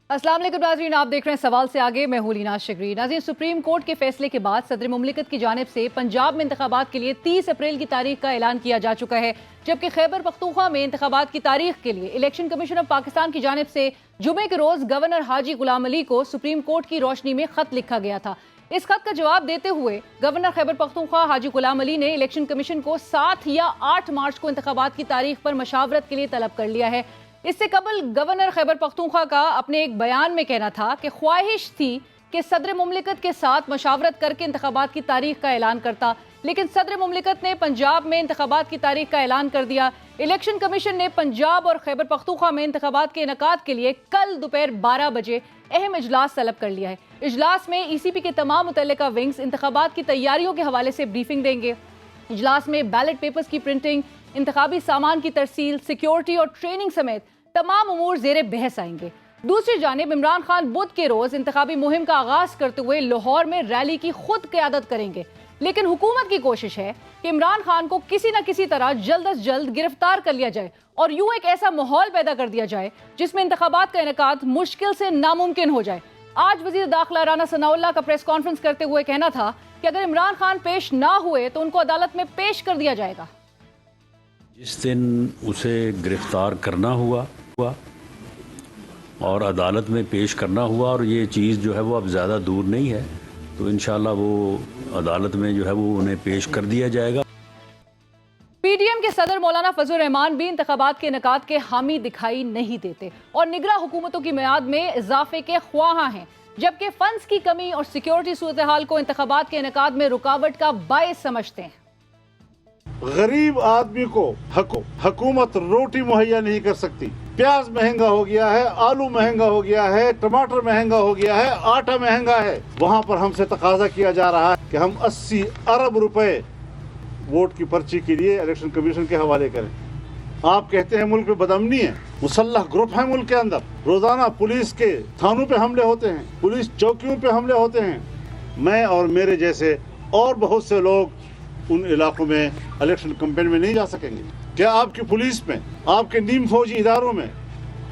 अस्सलाम वालेकुम नाज़रीन, आप देख रहे हैं सवाल से आगे। मैं हूं लीना शिगरी। नाज़रीन, सुप्रीम कोर्ट के फैसले के बाद सदर मुमलिकत की जानिब से पंजाब में इंतखाबात के लिए 30 अप्रैल की तारीख का ऐलान किया जा चुका है, जबकि खैबर पख्तूनख्वा में इंतखाबात की तारीख के लिए इलेक्शन कमीशन ऑफ पाकिस्तान की जानिब से जुमे के रोज गवर्नर हाजी गुलाम अली को सुप्रीम कोर्ट की रोशनी में खत लिखा गया था। इस खत का जवाब देते हुए गवर्नर खैबर पख्तूनख्वा हाजी गुलाम अली ने इलेक्शन कमीशन को 7 या 8 मार्च को इंतखाबात की तारीख पर मशावरत के लिए तलब कर लिया है। इससे कबल गवर्नर खैबर पख्तूनख्वा का अपने एक बयान में कहना था कि ख्वाहिश थी कि सदर मुमलिकत के साथ मशावरत करके इंतखाबात की तारीख का ऐलान करता, लेकिन सदर मुमलिकत ने पंजाब में इंतखाबात की तारीख का ऐलान कर दिया। इलेक्शन कमीशन ने पंजाब और खैबर पख्तूनख्वा में इंतखाबात के इनेकाद के लिए कल दोपहर 12 बजे अहम इजलास तलब कर लिया है। इजलास में ECP के तमाम मुतल्लिका विंग्स इंतखाबात की तैयारियों के हवाले से ब्रीफिंग देंगे। इजलास में बैलेट पेपर्स की प्रिंटिंग, इंतखाबी सामान की तरसील, सिक्योरिटी और ट्रेनिंग समेत तमाम उमूर जेरे बहस आएंगे। दूसरी जानिब इमरान खान बुध के रोज इंतखाबी मुहिम का आगाज करते हुए लाहौर में रैली की खुद क़यादत करेंगे, लेकिन हुकूमत की कोशिश है कि इमरान खान को किसी न किसी तरह जल्द अज जल्द गिरफ्तार कर लिया जाए और यूं एक ऐसा माहौल पैदा कर दिया जाए जिसमें इंतखाबात का इनेकाद मुश्किल से नामुमकिन हो जाए। आज वजीर दाखिला राना सनाउल्लाह का प्रेस कॉन्फ्रेंस करते हुए कहना था कि अगर इमरान खान पेश ना हुए तो उनको अदालत में पेश कर दिया जाएगा। जिस दिन उसे गिरफ्तार करना हुआ और अदालत में पेश करना हुआ, और ये चीज़ जो है वो अब ज़्यादा दूर नहीं है, तो इंशाल्लाह वो अदालत में जो है वो उन्हें पेश कर दिया जाएगा। PDM के सदर मौलाना फजल रहमान भी इंतखाबात के इनेकाद के हामी दिखाई नहीं देते और निगरा हुकूमतों की मियाद में इजाफे के ख्वाहां हैं, जबकि फंड्स की कमी और सिक्योरिटी सूरत हाल को इंतखाबात के इनेकाद में रुकावट का बायस समझते हैं। गरीब आदमी को हुकूमत रोटी मुहैया नहीं कर सकती। प्याज महंगा हो गया है, आलू महंगा हो गया है, टमाटर महंगा हो गया है, आटा महंगा है। वहाँ पर हमसे तकाजा किया जा रहा है कि हम 80 अरब रुपए वोट की पर्ची के लिए इलेक्शन कमीशन के हवाले करें। आप कहते हैं मुल्क में बदअमनी है, मुसल्लह ग्रुप है मुल्क के अंदर, रोजाना पुलिस के थानों पे हमले होते हैं, पुलिस चौकियों पे हमले होते हैं। मैं और मेरे जैसे और बहुत से लोग उन इलाकों में इलेक्शन कैंपेन में नहीं जा सकेंगे। क्या आपकी पुलिस में, आपके नीम फौजी इदारों में,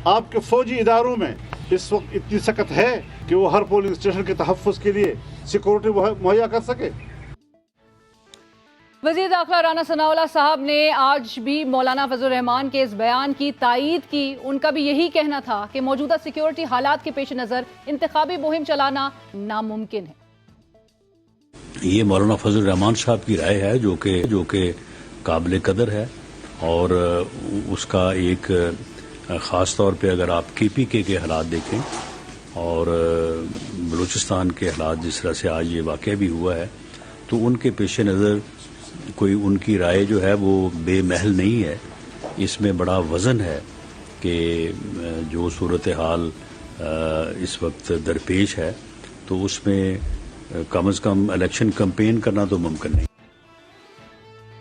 आपके फौजी इदारों में इस वक्त इतनी सख्त है कि वो हर पोलिंग स्टेशन के तहफ़्फ़ुज़ के लिए सिक्योरिटी मुहैया कर सके? वज़ीर दाखिला राना सनाउल्लाह साहब ने आज भी मौलाना फजल रहमान के इस बयान की तायीद की। उनका भी यही कहना था कि मौजूदा सिक्योरिटी हालात के पेश नज़र इंतखाबी मुहिम चलाना नामुमकिन है। ये मौलाना फजल रहमान साहब की राय है जो कि काबिल कदर है, और उसका एक ख़ास तौर पे अगर आप KPK के हालात देखें और बलूचिस्तान के हालात जिस तरह से आज ये वाक़या भी हुआ है, तो उनके पेश नज़र कोई उनकी राय जो है वो बेमहल नहीं है। इसमें बड़ा वज़न है कि जो सूरत हाल इस वक्त दरपेश है, तो उसमें कम से कम इलेक्शन कैंपेन करना तो मुमकिन नहीं।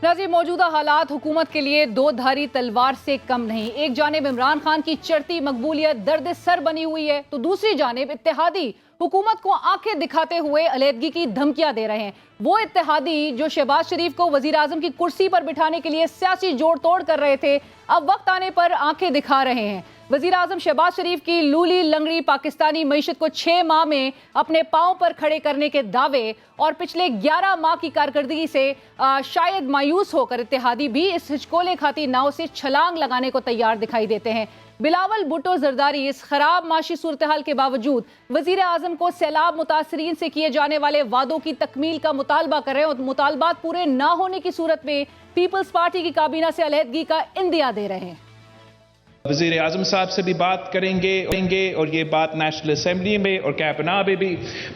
नाज़रीन, मौजूदा हालात हुकूमत के लिए दो धारी तलवार से कम नहीं। एक जानिब इमरान खान की चढ़ती मकबूलियत दर्द सर बनी हुई है, तो दूसरी जानिब इत्तेहादी हुकूमत को आंखें दिखाते हुए अलहदगी की धमकियां दे रहे हैं। वो इत्तेहादी जो शहबाज शरीफ को वजीर आजम की कुर्सी पर बिठाने के लिए सियासी जोड़ तोड़ कर रहे थे, अब वक्त आने पर आंखें दिखा रहे हैं। वजीर आजम शहबाज शरीफ की लूली लंगड़ी पाकिस्तानी मईशत को 6 माह में अपने पांव पर खड़े करने के दावे और पिछले 11 माह की कारकर्दगी से शायद मायूस होकर इत्तेहादी भी इस हिचकोले खाती नाव से छलांग लगाने को तैयार दिखाई देते हैं। बिलावल भुट्टो जरदारी इस खराब माशी सूरत हाल के बावजूद वजीर आजम को सैलाब मुतासरीन से किए जाने वाले वादों की तकमील का मुतालबा कर रहे हैं और मुतालबात पूरे ना होने की सूरत में पीपल्स पार्टी की काबीना से अलहदगी का इंदिया दे रहे हैं। वज़ीर आज़म साहब से भी बात करेंगे और ये बात नेशनल असेंबली में और कैबिनेट में भी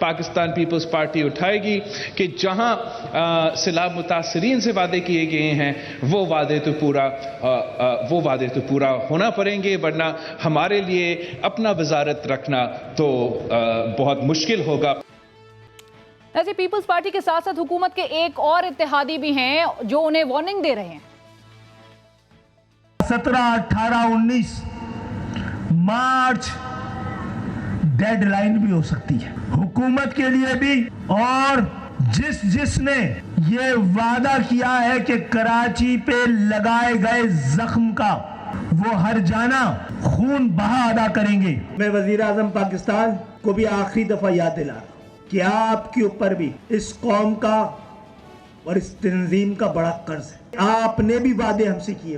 पाकिस्तान पीपल्स पार्टी उठाएगी कि जहां सैलाब मुतासरीन से वादे किए गए हैं वो वादे तो पूरा होना पड़ेंगे, वरना हमारे लिए अपना वजारत रखना तो बहुत मुश्किल होगा। ऐसे पीपल्स पार्टी के साथ साथ हुकूमत के एक और इत्तेहादी भी हैं जो उन्हें वार्निंग दे रहे हैं। 17, 18, 19 मार्च डेडलाइन भी हो सकती है हुकूमत के लिए भी, और जिसने ये वादा किया है कि कराची पे लगाए गए जख्म का वो हर जाना खून बहा अदा करेंगे। मैं वजीर आजम पाकिस्तान को भी आखिरी दफा याद दिला रहा हूं कि आपके ऊपर भी इस कौम का और इस तंजीम का बड़ा कर्ज है। आपने भी वादे हमसे किए।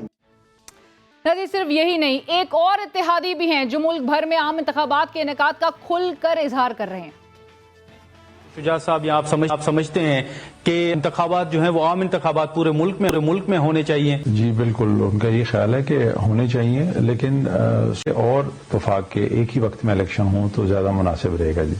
नाज़रीन, सिर्फ यही नहीं, एक और इत्तेहादी भी हैं जो मुल्क भर में आम इंतखाबात के इनेकाद का खुलकर इजहार कर रहे हैं। शुजा साहब, यहाँ आप समझते हैं कि इंतखाबात जो हैं वो आम इंतखाबात पूरे मुल्क में होने चाहिए? जी बिल्कुल, उनका ये ख्याल है कि होने चाहिए, लेकिन और इत्तेफाक के एक ही वक्त में इलेक्शन हो तो ज़्यादा मुनासिब रहेगा। जी।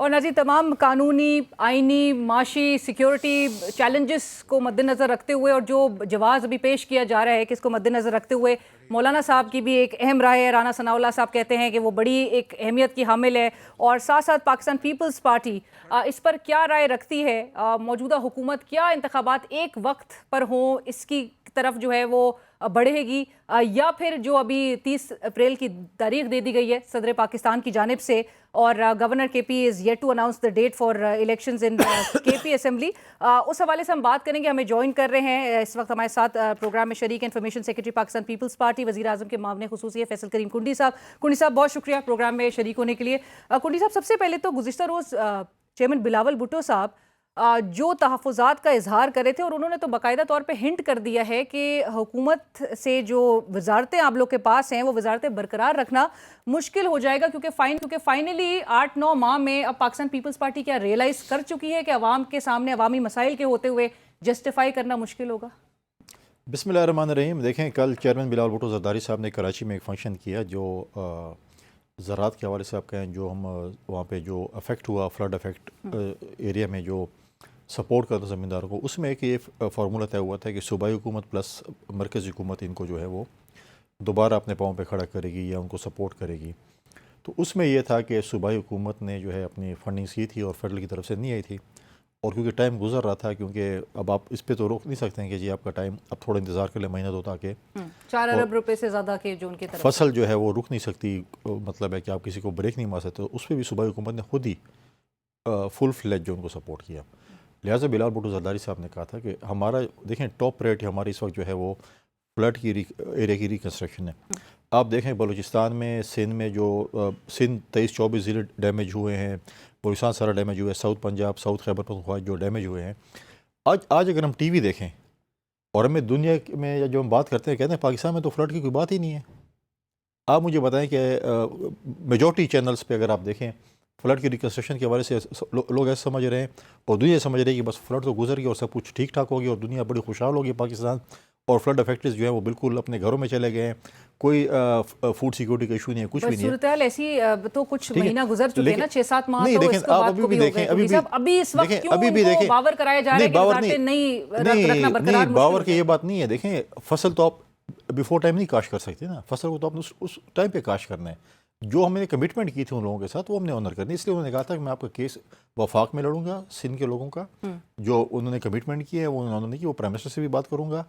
और नाज़रीन, तमाम कानूनी, आइनी, माशी, सिक्योरिटी चैलेंजेस को मद्देनज़र रखते हुए और जो जवाब अभी पेश किया जा रहा है कि इसको मद्देनज़र रखते हुए मौलाना साहब की भी एक अहम राय है। राना सनाउल्लाह साहब कहते हैं कि वो बड़ी एक अहमियत की हामिल है, और साथ साथ पाकिस्तान पीपल्स पार्टी इस पर क्या राय रखती है। मौजूदा हुकूमत क्या इंतखाबात एक वक्त पर हो इसकी तरफ जो है वो बढ़ेगी, या फिर जो अभी 30 अप्रैल की तारीख दे दी गई है सदर पाकिस्तान की जानिब से, और governor KP is yet to announce the date for elections in KP assembly, उस हवाले से हम बात करेंगे। हमें ज्वाइन कर रहे हैं इस वक्त हमारे साथ प्रोग्राम में शरीक इंफॉर्मेशन सेक्रेटरी पाकिस्तान पीपल्स पार्टी, वज़ीर आज़म के मामले खुसूसी फैसल करीम कुंडी साहब। कुंडी साहब, बहुत शुक्रिया प्रोग्राम में शरीक होने के लिए। कुंडी साहब, सबसे पहले तो गुज़िश्ता रोज़ चेयरमैन बिलावल भुट्टो साहब जो तहफ़्फ़ुज़ात का इजहार कर रहे थे, और उन्होंने तो बाकायदा तौर पे हिंट कर दिया है कि हुकूमत से जो वजारतें आप लोग के पास हैं वो वजारतें बरकरार रखना मुश्किल हो जाएगा, क्योंकि फाइनली 8-9 माह में अब पाकिस्तान पीपल्स पार्टी क्या रियलाइज़ कर चुकी है कि अवाम के सामने अवामी मसाइल के होते हुए जस्टिफाई करना मुश्किल होगा। बिस्मिल्लाहिर्रहमानिर्रहीम। देखें, कल चेयरमैन बिलावल भुट्टो ज़रदारी साहब ने कराची में एक फंक्शन किया जो ज़राअत के हवाले से आप कहें, जो हम वहाँ पे जो अफेक्ट हुआ, फ्लड अफेक्ट एरिया में जो सपोर्ट करता ज़मींदारों को, उसमें एक ये फार्मूला तय हुआ था कि सूबाई हुकूमत प्लस मरकज़ी हुकूमत इनको जो है वो दोबारा अपने पाँव पे खड़ा करेगी या उनको सपोर्ट करेगी। तो उसमें यह था कि सूबाई हुकूमत ने जो है अपनी फंडिंग्स की थी और फेडरल की तरफ से नहीं आई थी, और क्योंकि टाइम गुजर रहा था, क्योंकि अब आप इस पे तो रोक नहीं सकते हैं कि जी आपका टाइम अब थोड़ा इंतज़ार कर ले, महीना दो, ताकि 4 अरब रुपए से ज़्यादा के जो उनकी तरफ फसल जो है वो रुक नहीं सकती, मतलब है कि आप किसी को ब्रेक नहीं मार सकते। उस पर भी सूबाई हुकूमत ने खुद ही फुल फ्लेज जो उनको सपोर्ट किया। लिहाजा बिलावल भुट्टो ज़रदारी साहब ने कहा था कि हमारा देखें टॉप प्रायोरिटी हमारी इस वक्त जो है वो फ्लड की एरिया की रिकन्स्ट्रक्शन है। आप देखें बलूचिस्तान में, सिंध में जो सिंध 23-24 ज़िले डैमेज हुए हैं, बलूचिस्तान सारा डैमेज हुआ है, साउथ पंजाब, साउथ खैबर पख्तूनख्वा जो डैमेज हुए हैं। आज अगर हम टीवी देखें और हमें दुनिया में या जो हम बात करते हैं, कहते हैं पाकिस्तान में तो फ्लड की कोई बात ही नहीं है। आप मुझे बताएं कि मेजॉरिटी चैनल्स पे अगर आप देखें फ्लड की रिकन्स्ट्रक्शन के हवाले से लोग ऐसे समझ रहे हैं और दुनिया समझ रही है कि बस फ्लड तो गुजर गया और सब कुछ ठीक ठाक हो गया और दुनिया बड़ी खुशहाल होगी पाकिस्तान, और फ्लड अफेक्टेड जो है वो बिल्कुल अपने घरों में चले गए हैं, कोई फूड सिक्योरिटी का इशू नहीं है, कुछ भी नहीं है। सूरत-ए-हाल ऐसी तो कुछ महीना गुजर चुके हैं ना, 6-7 माह नहीं, तो लेकिन इसके आप बाद अभी को भी भी हो देखें, गए। अभी भी अभी इस वक्त क्यों अभी भी उनको देखें, बावर कराया जा रहा है कि वजारतें नहीं रखना बरकरार नहीं, बावर की ये बात नहीं है। देखें, फसल तो आप बिफोर टाइम नहीं काश कर सकते ना, फसल को तो आपने उस टाइम पे काश करना है। जो हमने कमिटमेंट की थी उन लोगों के साथ वो हमने ऑनर करनी, इसलिए उन्होंने कहा था कि मैं आपका केस वफाक में लड़ूंगा, सिंध के लोगों का जो उन्होंने कमिटमेंट किया है वो उन्होंने की, वो प्राइम मिनिस्टर से भी बात करूंगा,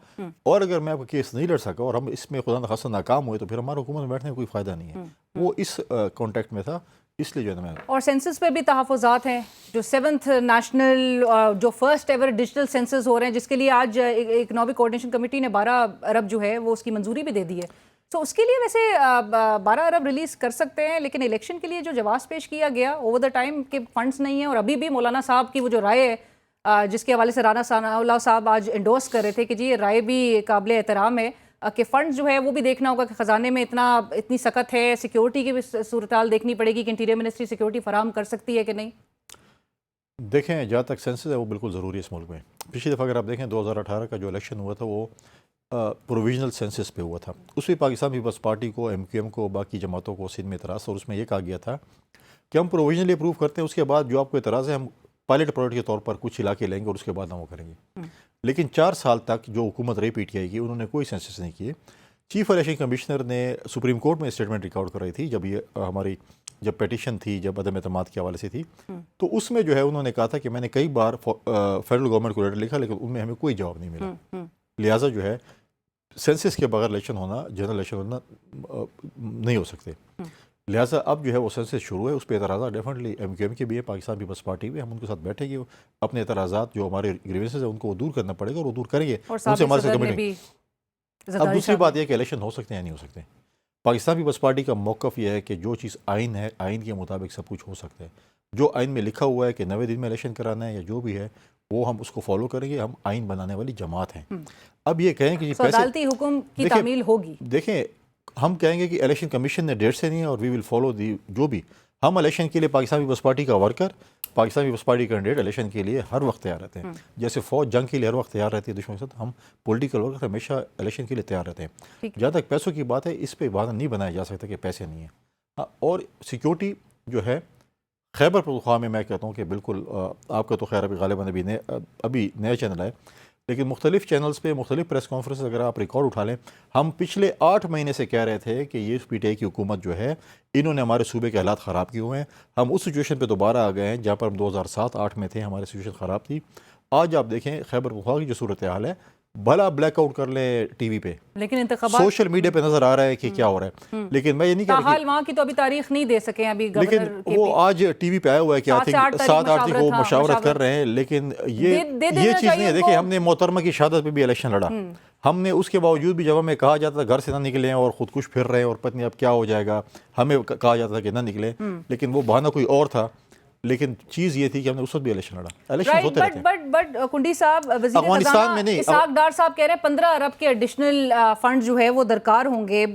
और अगर मैं आपका केस नहीं लड़ सका और हम इसमें खुदा न खासा नाकाम हुए तो फिर हमारा हुकूमत में बैठने में कोई फ़ायदा नहीं है। वो इस कॉन्टेक्ट में था, इसलिए जो है मैं। और सेंसस पे भी तहफ़्फ़ुज़ात हैं, जो 7th नेशनल जो फर्स्ट एवर डिजिटल सेंसस हो रहे हैं, जिसके लिए आज इकनॉमिक कोऑर्डिनेशन कमेटी ने 12 अरब जो है वो उसकी मंजूरी भी दे दी है। तो उसके लिए वैसे 12 अरब रिलीज़ कर सकते हैं, लेकिन इलेक्शन के लिए जो जवाब पेश किया गया ओवर द टाइम के फंड्स नहीं है। और अभी भी मौलाना साहब की वो जो राय है जिसके हवाले से राना सनाउल्लाह साहब आज एंडोर्स कर रहे थे कि जी ये राय भी काबिल एहतराम है कि फ़ंड जो है वो भी देखना होगा कि ख़जाने में इतनी सख्त है, सिक्योरिटी की भी सूरत हाल देखनी पड़ेगी कि इंटीरियर मिनिस्ट्री सिक्योरिटी फराहम कर सकती है कि नहीं। देखें, जहाँ तक सेंसस है वो बिल्कुल ज़रूरी है इस मुल्क में। पिछली दफ़ा अगर आप देखें 2018 का जो इलेक्शन हुआ था वो प्रोविजनल सेंसस पे हुआ था। उसमें पाकिस्तान पीपल्स पार्टी को, MQM को, बाकी जमातों को सिंध में एतराज़, और उसमें यह कहा गया था कि हम प्रोविजनली अप्रूव करते हैं, उसके बाद जो आपको एतराज़ है हम पायलट प्रोजेक्ट के तौर पर कुछ इलाके लेंगे और उसके बाद हम वो करेंगे। लेकिन 4 साल तक जो हुकूमत रही PTI की, उन्होंने कोई सेंसस नहीं किए। चीफ इलेक्शन कमिश्नर ने सुप्रीम कोर्ट में स्टेटमेंट रिकॉर्ड कराई थी जब ये हमारी जब पेटिशन थी, जब अदम एतमाद के हवाले से थी, तो उसमें जो है उन्होंने कहा था कि मैंने कई बार फेडरल गवर्नमेंट को लेटर लिखा लेकिन उनमें हमें कोई जवाब नहीं मिला। लिहाजा जो है सेंसस के बगैर इलेक्शन होना, जनरल इलेक्शन होना नहीं हो सकते। लिहाजा अब जो है वो सेंसस शुरू है, उस पर एतराज़ा डेफिनेटली MQM के भी है, पाकिस्तान पीपल्स पार्टी भी, हम उनके साथ बैठेंगे, अपने एतराज़ात जो हमारे ग्रीवेंसेस है उनको दूर करना पड़ेगा और वो दूर करेंगे। और اب دوسری بات یہ کہ الیکشن ہو سکتے ہیں یا نہیں ہو سکتے. پاکستان پیپلز پارٹی کا موقف یہ ہے کہ جو چیز آئین ہے, آئین کے مطابق سب کچھ ہو سکتا ہے. جو آئین میں لکھا ہوا ہے کہ 90 دن میں الیکشن کرانا ہے یا جو بھی ہے وہ ہم اس کو فالو کریں گے. ہم آئین بنانے والی جماعت ہیں. اب یہ کہیں کہ عدالتی حکم کی تعمیل ہوگی. دیکھیں ہم کہیں گے کہ الیکشن کمیشن نے ڈیٹ سے نہیں ہے اور وی ول فالو دی جو بھی. ہم الیکشن کے لیے پاکستان پیپلز پارٹی کا worker, Pakistan Peoples Party candidate election کے لیے ہر وقت تیار رہتے ہیں. جیسے فوج جنگ کے لیے ہر وقت تیار رہتی ہے دشمن کے ساتھ, ہم پولیٹیکل ورکر ہمیشہ الیکشن کے لیے تیار رہتے ہیں. جہاں تک پیسوں کی بات ہے اس پہ بات نہیں بنایا جا سکتا کہ پیسے نہیں ہیں. اور سیکیورٹی جو ہے خیبر پختونخوا میں میں کہتا ہوں کہ بالکل آپ کا تو خیر ابھی غالباً ابھی نیا چینل ہے, لیکن مختلف چینلز پہ مختلف پریس کانفرنس اگر آپ ریکارڈ اٹھا لیں, ہم پچھلے 8 مہینے سے کہہ رہے تھے کہ یہ پی ٹی آئی کی حکومت جو ہے انہوں نے ہمارے صوبے کے حالات خراب کیے ہوئے ہیں. ہم اس سچویشن پہ دوبارہ آ گئے ہیں جہاں پر ہم 2007-8 میں تھے, ہماری سچویشن خراب تھی. آج آپ دیکھیں خیبر پختونخوا کی جو صورتحال ہے, بھلا بلیک آؤٹ کر لیں ٹی وی پہ, لیکن انتخابات سوشل میڈیا پہ نظر آ رہا ہے کہ کیا ہو رہا ہے. لیکن میں یہ نہیں کہہ رہا حال وہاں کی تو ابھی تاریخ نہیں دے سکے ابھی لیکن وہ آج ٹی وی پہ آیا ہوا ہے کہ 7-8 تاریخ کو مشاورت کر رہے ہیں. لیکن یہ چیز نہیں ہے. دیکھیں ہم نے محترمہ کی شہادت پہ بھی الیکشن لڑا, ہم نے اس کے باوجود بھی جب ہمیں کہا جاتا تھا گھر سے نہ نکلیں اور خودکش پھر رہے ہیں اور پتہ نہیں اب کیا ہو جائے گا, ہمیں کہا جاتا تھا کہ نہ نکلیں, لیکن وہ بہانہ کوئی اور تھا. لیکن چیز یہ تھی کہ ہم نے اس وقت بھی الیکشن لڑا. الیکشن ہوتے رہتے ہیں. بٹ کنڈی صاحب, وزیر افغانستان میں نہیں, اسحاق ڈار صاحب کہہ رہے ہیں 15 ارب کے ایڈیشنل فنڈ جو ہے وہ درکار ہوں گے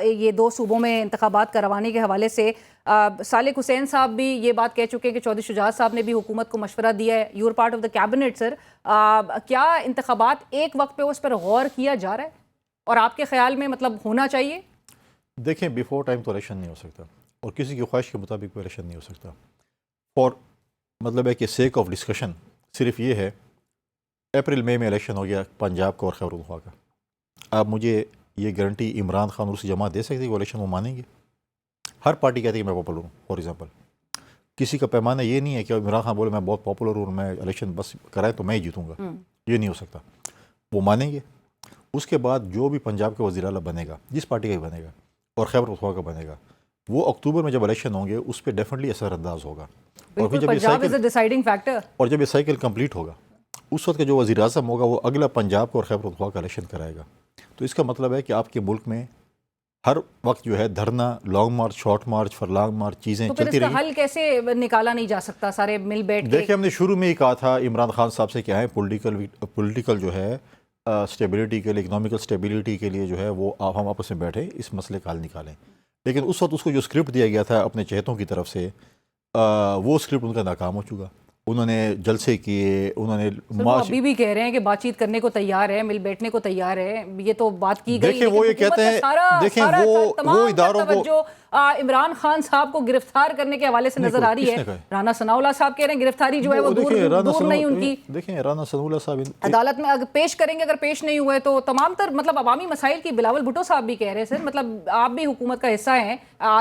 یہ 2 صوبوں میں انتخابات کروانے کے حوالے سے. صالح حسین صاحب بھی یہ بات کہہ چکے کہ چودھری شجاعت صاحب نے بھی حکومت کو مشورہ دیا ہے. You are part of the cabinet sir. کیا انتخابات ایک وقت پہ اس پر غور کیا جا رہا ہے اور آپ کے خیال میں مطلب ہونا چاہیے؟ دیکھیں بیفور ٹائم تو الیکشن نہیں ہو سکتا اور کسی کی خواہش کے مطابق بھی الیکشن نہیں ہو سکتا. اور مطلب ہے کہ سیک آف ڈسکشن صرف یہ ہے, اپریل مئی میں الیکشن ہو گیا پنجاب کا اور خیبر پختونخوا کا. آپ مجھے یہ گارنٹی عمران خان اور اس کی جماعت دے سکتے کہ وہ الیکشن وہ مانیں گے؟ ہر پارٹی کہتی ہے کہ میں پاپولر ہوں. فار ایگزامپل کسی کا پیمانہ یہ نہیں ہے کہ عمران خان بولے میں بہت پاپولر ہوں, میں الیکشن بس کرائے تو میں ہی جیتوں گا. یہ نہیں ہو سکتا. وہ مانیں گے. اس کے بعد جو بھی پنجاب کا وزیر اعلیٰ بنے گا, جس پارٹی کا ہی بنے گا, اور خیبر پختونخوا کا بنے گا, وہ اکتوبر میں جب الیکشن ہوں گے اس پہ ڈیفینیٹلی اثر انداز ہوگا. اور جب یہ سائیکل کمپلیٹ ہوگا اس وقت کا جو وزیر اعظم ہوگا وہ اگلا پنجاب کو اور خیبر پختونخوا کا الیکشن کرائے گا. تو اس کا مطلب ہے کہ آپ کے ملک میں ہر وقت جو ہے دھرنا, long march, short march, furlong march چیزیں چلتی رہی. حل کیسے نکالا نہیں جا سکتا سارے مل بیٹھ کے؟ دیکھیں ہم نے شروع میں ہی کہا تھا عمران خان صاحب سے کیا ہے پولیٹیکل جو ہے اسٹیبلٹی کے لیے, اکنامکل اسٹیبلٹی کے لیے جو ہے وہ ہم آپس میں بیٹھے اس مسئلے کا حل نکالیں. لیکن اس وقت اس کو جو اسکرپٹ دیا گیا تھا اپنے چہتوں کی طرف سے, وہ اسکرپٹ ان کا ناکام ہو چکا. انہوں نے جلسے کیے, انہوں نے ابھی بھی کہہ رہے ہیں کہ بات چیت کرنے کو تیار ہے, مل بیٹھنے کو تیار ہے. یہ تو بات کی گئی. دیکھیں وہ یہ کہتے ہیں, دیکھیں وہ اداروں کو عمران خان صاحب کو گرفتار کرنے کے حوالے سے نظر آ رہی ہے. رانا ثناءاللہ صاحب کہہ رہے ہیں گرفتاری جو ہے وہ دور نہیں ان کی. دیکھیں رانا ثناءاللہ صاحب عدالت میں پیش کریں گے, اگر پیش نہیں ہوئے تو تمام تر مطلب عوامی مسائل کی بلاول بھٹو صاحب بھی کہہ رہے ہیں سر, مطلب آپ بھی حکومت کا حصہ ہیں,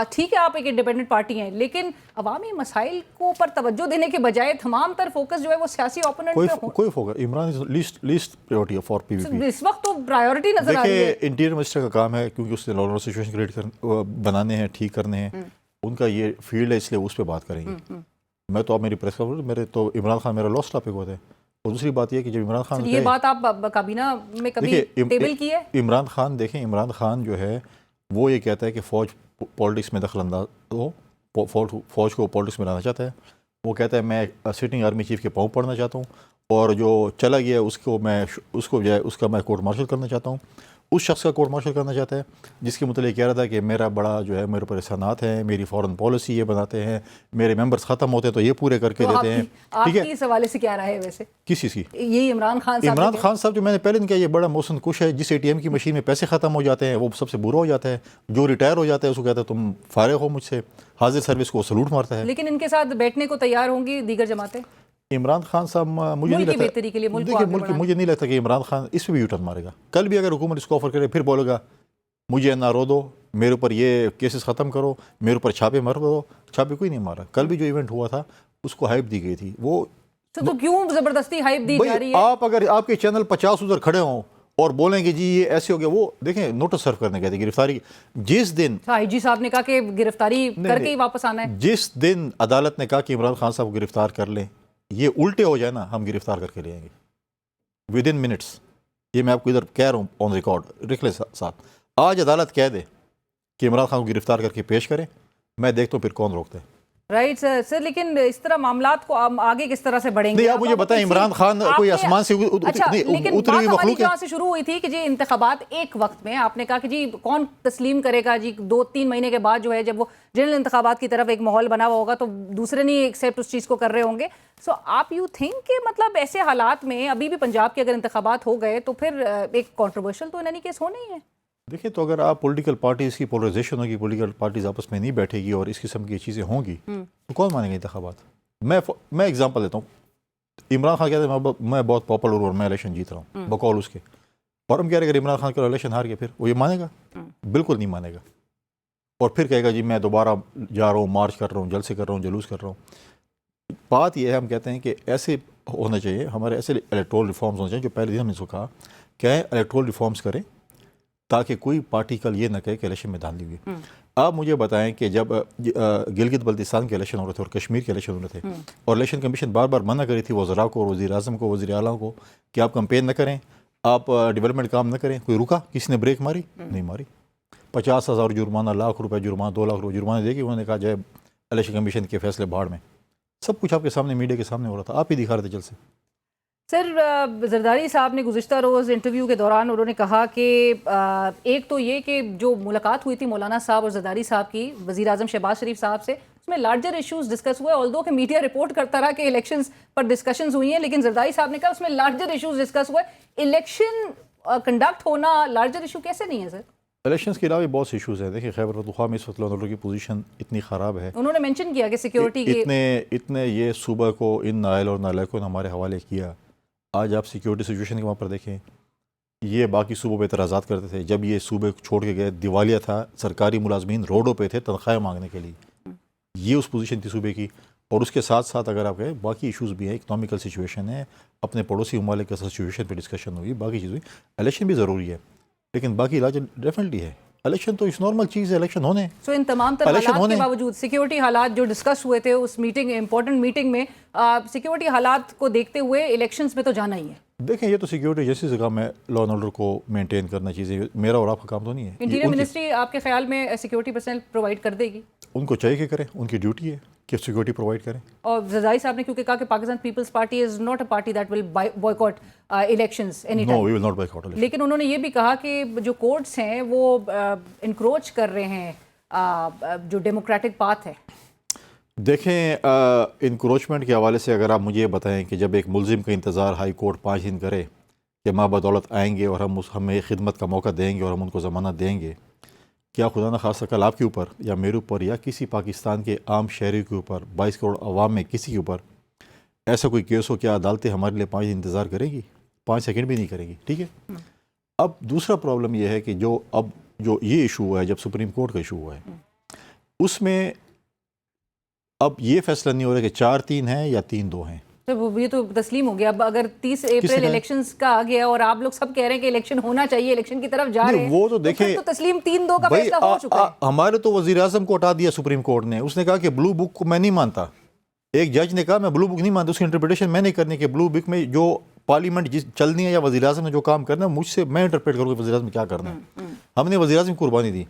ٹھیک ہے آپ ایک انڈیپینڈنٹ پارٹی ہیں, لیکن عوامی مسائل کو پر توجہ دینے کے بجائے تمام تر فوکس جو ہے وہ سیاسی اوپوننٹ پہ ہو. کوئی focus Imran least priority for P V P اس وقت تو پرائیورٹی نظر آ رہی ہے. دیکھیں انٹیریئر منسٹر کا کام ہے کیونکہ اس نے لا سچویشن کریٹ بنانے ہیں, ٹھیک کرنے ہیں, ان کا یہ فیلڈ ہے, اس لیے اس پہ بات کریں گے. میں تو اب میری پریس کانفرنس میرے تو عمران خان میرا لاسٹ ٹاپک ہوتا ہے. اور دوسری بات یہ کہ جب عمران خان یہ بات آپ کابینہ میں کبھی ٹیبل کی ہے؟ عمران خان دیکھیں, عمران خان جو ہے وہ یہ کہتا ہے کہ فوج پالیٹکس میں دخل انداز ہو, فوج کو پالیٹکس میں لانا چاہتا ہے. وہ کہتا ہے میں سٹنگ آرمی چیف کے پاؤں پڑنا چاہتا ہوں, اور جو چلا گیا اس کو جو ہے اس کا میں کورٹ مارشل کرنا چاہتا ہوں. اس شخص کا کورٹ مارشل کرنا چاہتا ہے جس کے متعلق کہہ رہا تھا کہ میرا بڑا جو ہے میرے پر احسانات ہیں, میری فورن پالیسی یہ بناتے ہیں, میرے ممبرز ختم ہوتے ہیں تو یہ پورے کر کے دیتے ہیں. ٹھیک ہے, اس حوالے سے کیا رہا ہے ویسے کس چیز کی؟ یہی عمران خان صاحب جو میں نے پہلے کہا, یہ بڑا موسن کش ہے. جس اے ٹی ایم کی مشین میں پیسے ختم ہو جاتے ہیں وہ سب سے برا ہو جاتا ہے. جو ریٹائر ہو جاتا ہے اس کو کہتا ہے تم فارغ ہو مجھ سے, حاضر سروس کو سلوٹ مارتا ہے. لیکن ان کے ساتھ بیٹھنے کو تیار ہوں گی دیگر جماعتیں. عمران خان صاحب مجھے نہیں لگتا, مجھے نہیں لگتا کہ عمران خان اس پہ بھی یو ٹرن مارے گا. کل بھی اگر حکومت اس کو آفر کرے پھر بولے گا مجھے نہ رو دو, میرے اوپر یہ کیسز ختم کرو, میرے اوپر چھاپے مر دو. چھاپے کوئی نہیں مارا. کل بھی جو ایونٹ ہوا تھا اس کو ہائپ دی گئی تھی. وہ تو کیوں زبردستی ہائپ دی جا رہی ہے؟ آپ اگر آپ کے چینل 50 ادھر کھڑے ہوں اور بولیں کہ جی یہ ایسے ہو گیا, وہ دیکھیں نوٹس سرو کرنے گئے تھے گرفتاری. جس دن آئی جی صاحب نے کہا کہ گرفتاری کر کے ہی واپس آنا ہے, جس دن عدالت نے کہا کہ عمران خان صاحب کو گرفتار کر لیں, یہ الٹے ہو جائے نا, ہم گرفتار کر کے لے آئیں گے ود ان منٹس. یہ میں آپ کو ادھر کہہ رہا ہوں آن ریکارڈ رکھ لیں ساتھ. آج عدالت کہہ دے کہ عمران خان کو گرفتار کر کے پیش کریں, میں دیکھتا ہوں پھر کون روکتا ہے. رائٹ سر, لیکن اس طرح معاملات کو آگے کس طرح سے بڑھیں گے؟ نہیں آپ مجھے بتائیں, عمران خان کوئی آسمان سے لیکن اتری ہوئی مخلوق ہے؟ جہاں سے شروع ہوئی تھی کہ جی انتخابات ایک وقت میں, آپ نے کہا کہ جی کون تسلیم کرے گا جی 2-3 مہینے کے بعد جو ہے جب وہ جنرل انتخابات کی طرف ایک ماحول بنا ہوا ہوگا تو دوسرے نہیں ایکسیپٹ اس چیز کو کر رہے ہوں گے. سو آپ یو تھنک کہ مطلب ایسے حالات میں ابھی بھی پنجاب کے اگر انتخابات ہو گئے تو پھر ایک کنٹروورشل تو ان اینی کیس ہونا ہی ہے؟ دیکھیں تو اگر آپ پولیٹیکل پارٹیز کی پولرائزیشن ہوگی, پولیٹیکل پارٹیز آپس میں نہیں بیٹھے گی اور اس قسم کی چیزیں ہوں گی تو کون مانے گا انتخابات؟ میں ایگزامپل دیتا ہوں. عمران خان کہتے ہیں میں بہت پاپولر ہوں اور میں الیکشن جیت رہا ہوں بقول اس کے, اور ہم کہہ رہے ہیں اگر عمران خان کا الیکشن ہار گیا پھر وہ یہ مانے گا؟ بالکل نہیں مانے گا. اور پھر کہے گا جی میں دوبارہ جا رہا ہوں, مارچ کر رہا ہوں, جلسے کر رہا ہوں, جلوس کر رہا ہوں. بات یہ ہے, ہم کہتے ہیں کہ ایسے ہونا چاہیے, ہمارے ایسے الیکٹرول ریفارمز ہونے چاہیے جو پہلے دن ہم نے کہا کہ الیکٹرول ریفارمز کریں تاکہ کوئی پارٹی کل یہ نہ کہے کہ الیکشن میں دھاندلی ہوئی. آپ مجھے بتائیں کہ جب گلگت بلتستان کے الیکشن ہو رہے تھے اور کشمیر کے الیکشن ہو رہے تھے اور الیکشن کمیشن بار بار منع کری تھی وزراء کو, وزیر اعظم کو, وزیر اعلیٰ کو کہ آپ کمپین نہ کریں, آپ ڈیولپمنٹ کام نہ کریں, کوئی رکا؟ کسی نے بریک ماری؟ نہیں ماری. 50,000 جرمانہ, لاکھ روپے جرمانہ, 2 لاکھ روپے جرمانے دے کے انہوں نے کہا جائے الیکشن کمیشن کے فیصلے بھاڑ میں. سب کچھ آپ کے سامنے میڈیا کے سامنے ہو رہا تھا, آپ ہی دکھا رہے تھے جلسے. سر زرداری صاحب نے گزشتہ روز انٹرویو کے دوران انہوں نے کہا کہ ایک تو یہ کہ جو ملاقات ہوئی تھی مولانا صاحب اور زرداری صاحب کی وزیر اعظم شہباز شریف صاحب سے, اس میں لارجر ایشوز ڈسکس ہوئے, آلدو کہ میڈیا رپورٹ کرتا رہا کہ الیکشنز پر ڈسکشنز ہوئی ہیں, لیکن زرداری صاحب نے کہا اس میں لارجر ایشوز ڈسکس ہوئے. الیکشن کنڈکٹ ہونا لارجر ایشو کیسے نہیں ہے سر؟ الیکشنز کے علاوہ بھی بہت سے ایشوز ہیں. دیکھیں خیبر پختونخوا میں اس وقت کی پوزیشن اتنی خراب ہے, انہوں نے مینشن کیا کہ سیکیورٹی کے اتنے یہ صوبہ کو ان نائل اور نالائقوں نے ہمارے حوالے کیا. آج آپ سیکیورٹی سچویشن کے وہاں پر دیکھیں, یہ باقی صوبوں پہ اعتراضات کرتے تھے, جب یہ صوبے چھوڑ کے گئے دیوالیہ تھا, سرکاری ملازمین روڈوں پہ تھے تنخواہیں مانگنے کے لیے. یہ اس پوزیشن تھی صوبے کی. اور اس کے ساتھ ساتھ اگر آپ کہیں باقی ایشوز بھی ہیں, اکنامیکل سچویشن ہے, اپنے پڑوسی ممالک کے سچویشن پہ ڈسکشن ہوئی, باقی چیزیں. الیکشن بھی ضروری ہے لیکن باقی علاج ڈیفینیٹلی ہے. الیکشن تو اس نارمل چیز ہے, الیکشن ہونے. سو ان تمام تر حالات کے باوجود سیکیورٹی حالات جو ڈسکس ہوئے تھے اس میٹنگ, امپورٹنٹ میٹنگ میں, سیکیورٹی حالات کو دیکھتے ہوئے الیکشنز میں تو جانا ہی ہے. دیکھیں یہ تو سیکیورٹی ایجنسی سے کام ہے, لا اینڈ آرڈر کو مینٹین کرنا چیزیں, میرا اور آپ کا کام تو نہیں ہے. انٹیریئر منسٹری آپ کے خیال میں سیکیورٹی پرسنل پرووائڈ کر دے گی؟ ان کو چاہیے کہ کریں, ان کی ڈیوٹی ہے کہ سیکیورٹی پرووائڈ کریں. اور زرداری صاحب نے کیونکہ کہا کہ Pakistan Peoples party is not a party that will boycott elections any time. No we will not boycott election. لیکن انہوں نے یہ بھی کہا کہ جو کورٹس ہیں وہ انکروچ کر رہے ہیں جو ڈیموکریٹک پاتھ ہے. دیکھیں انکروچمنٹ کے حوالے سے اگر آپ مجھے یہ بتائیں کہ جب ایک ملزم کا انتظار ہائی کورٹ 5 دن کرے کہ ماں بدولت آئیں گے اور ہمیں خدمت کا موقع دیں گے اور ہم ان کو ضمانت دیں گے, کیا خدا نہ خواستہ کل آپ کے اوپر یا میرے اوپر یا کسی پاکستان کے عام شہری کے اوپر 22 کروڑ عوام میں کسی کے اوپر ایسا کوئی کیس ہو, کیا عدالتیں ہمارے لیے 5 دن انتظار کریں گی؟ 5 سیکنڈ بھی نہیں کریں گی. ٹھیک ہے. اب دوسرا پرابلم یہ ہے کہ جو یہ ایشو ہوا ہے, جب سپریم کورٹ کا ایشو ہوا ہے, اس میں اب یہ فیصلہ نہیں ہو رہا کہ 4-3 ہیں یا 3-2 ہیں. یہ تو تسلیم ہو گیا. اب اگر 30 اپریل الیکشنز کا آ گیا اور آپ لوگ سب کہہ رہے ہیں کہ الیکشن ہونا چاہیے, الیکشن کی طرف جا رہے ہیں, وہ تو دیکھیں تو تسلیم 3-2 کا فیصلہ ہو چکا ہے. ہمارے تو وزیر اعظم کو ہٹا دیا سپریم کورٹ نے. اس نے کہا کہ بلو بک کو میں نہیں مانتا. ایک جج نے کہا میں بلو بک نہیں مانتا, اس کی انٹرپریٹیشن میں نہیں کرنی کہ بلو بک میں جو پارلیمنٹ چلنی ہے یا وزیر اعظم نے جو کام کرنا ہے مجھ سے میں انٹرپریٹ کروں کہ وزیر اعظم کیا کرنا ہے. ہم نے وزیر اعظم کو قربانی دی.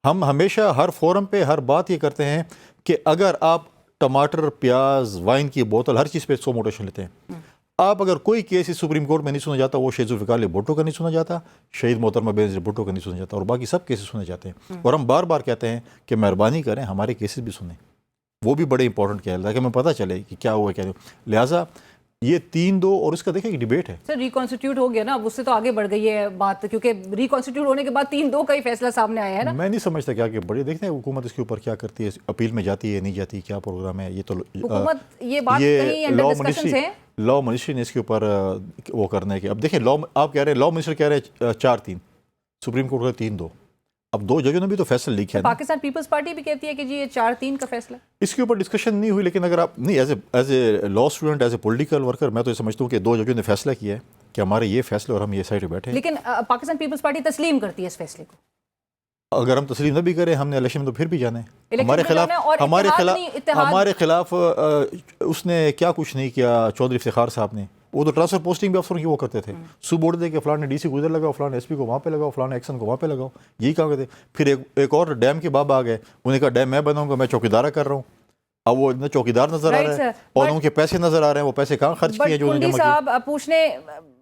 ہم ہمیشہ ہر فورم پہ ہر بات یہ کرتے ہیں کہ اگر آپ ٹماٹر, پیاز, وائن کی بوتل, ہر چیز پہ 100 موٹیشن لیتے ہیں. آپ اگر کوئی کیس اس سپریم کورٹ میں نہیں سنا جاتا, وہ شہید ذوالفقار بھٹو کا نہیں سنا جاتا, شہید محترمہ بینظیر بھٹو کا نہیں سنا جاتا, اور باقی سب کیسز سنے جاتے ہیں. اور ہم بار بار کہتے ہیں کہ مہربانی کریں ہمارے کیسز بھی سنیں, وہ بھی بڑے امپورٹنٹ کیا ہے تاکہ ہمیں پتہ چلے کہ کیا ہوا کیا نہیں. لہٰذا یہ 3-2 اور اس کا دیکھیں ڈیبیٹ ہے. سر ریکانسٹیٹیوٹ ہو گیا نا, اب اس سے تو آگے بڑھ گئی ہے بات, کیونکہ ریکانسٹیٹیوٹ ہونے کے بعد 3-2 کا ہی فیصلہ سامنے آیا ہے نا. میں نہیں سمجھتا کیا کہ بڑے دیکھتے ہیں حکومت اس کے اوپر کیا کرتی ہے, اپیل میں جاتی ہے نہیں جاتی, کیا پروگرام ہے. یہ تو حکومت یہ بات کہیں انڈر ڈسکشنز ہے, لا منسٹری نے اس کے اوپر وہ کرنا ہے کہ اب دیکھیں لا آپ کہہ رہے ہیں, لا منسٹر کہہ رہے ہیں 4-3, سپریم کورٹ کا 3-2. اب 2 ججوں نے بھی تو فیصلہ لکھا ہے. پاکستان پیپلز پارٹی بھی کہتی ہے کہ جی یہ 4-3 کا فیصلہ. اس کے اوپر ڈسکشن نہیں ہوئی, لیکن اگر آپ نہیں as a law student, as a political worker, میں تو یہ سمجھتا ہوں کہ 2 ججوں نے فیصلہ کیا ہے کہ ہمارے یہ فیصلے اور ہم یہ سائڈ پہ بیٹھے. لیکن پاکستان پیپلز پارٹی تسلیم کرتی ہے اس فیصلے کو. اگر ہم تسلیم نہ بھی کریں, ہم نے الیکشن میں تو پھر بھی جانا ہے. ہمارے خلاف اس نے کیا کچھ نہیں کیا چودھری افتخار صاحب نے, वो तो ट्रांसफर पोस्टिंग भी अफसरों की वो करते थे, सुबह उड़ दे के फलाने डीसी को इधर लगाओ, फलाने एसपी को वहाँ पे लगाओ, फलाने एक्शन को वहाँ पे लगाओ, यही काम करते। फिर एक और डैम के बाबा आ गए, उन्हें कहा डैम मैं बनाऊंगा, मैं चौकीदारा कर रहा हूँ। अब वो न चौकीदार नजर आ रहा है और उनके पैसे नजर आ रहे हैं, वो पैसे कहाँ खर्च किए जो उन्होंने जमा किए। पूछने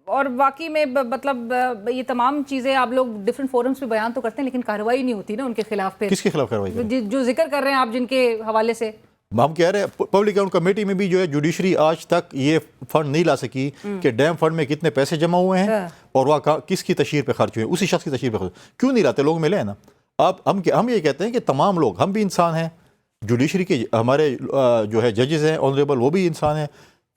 और वाकई में मतलब ये तमाम चीज़ें आप लोग डिफरेंट फोरम्स पे बयान तो करते हैं, लेकिन कार्रवाई नहीं होती ना उनके खिलाफ। फिर किसके खिलाफ कार्रवाई? जो जिक्र कर रहे हैं आप जिनके हवाले से हम कह रहे हैं पब्लिक अकाउंट कमेटी में भी जो है जुडिशरी आज तक ये फंड नहीं ला सकी कि डैम फंड में कितने पैसे जमा हुए हैं और वह किसकी तशहीर पे खर्च हुए, उसी शख्स की तशहीर पे खर्च क्यों नहीं लाते? लोग मिले हैं ना। आप हम ये कहते हैं कि तमाम लोग, हम भी इंसान हैं, जुडिशरी के हमारे जो है जजेस हैं ऑनरेबल, वो भी इंसान हैं,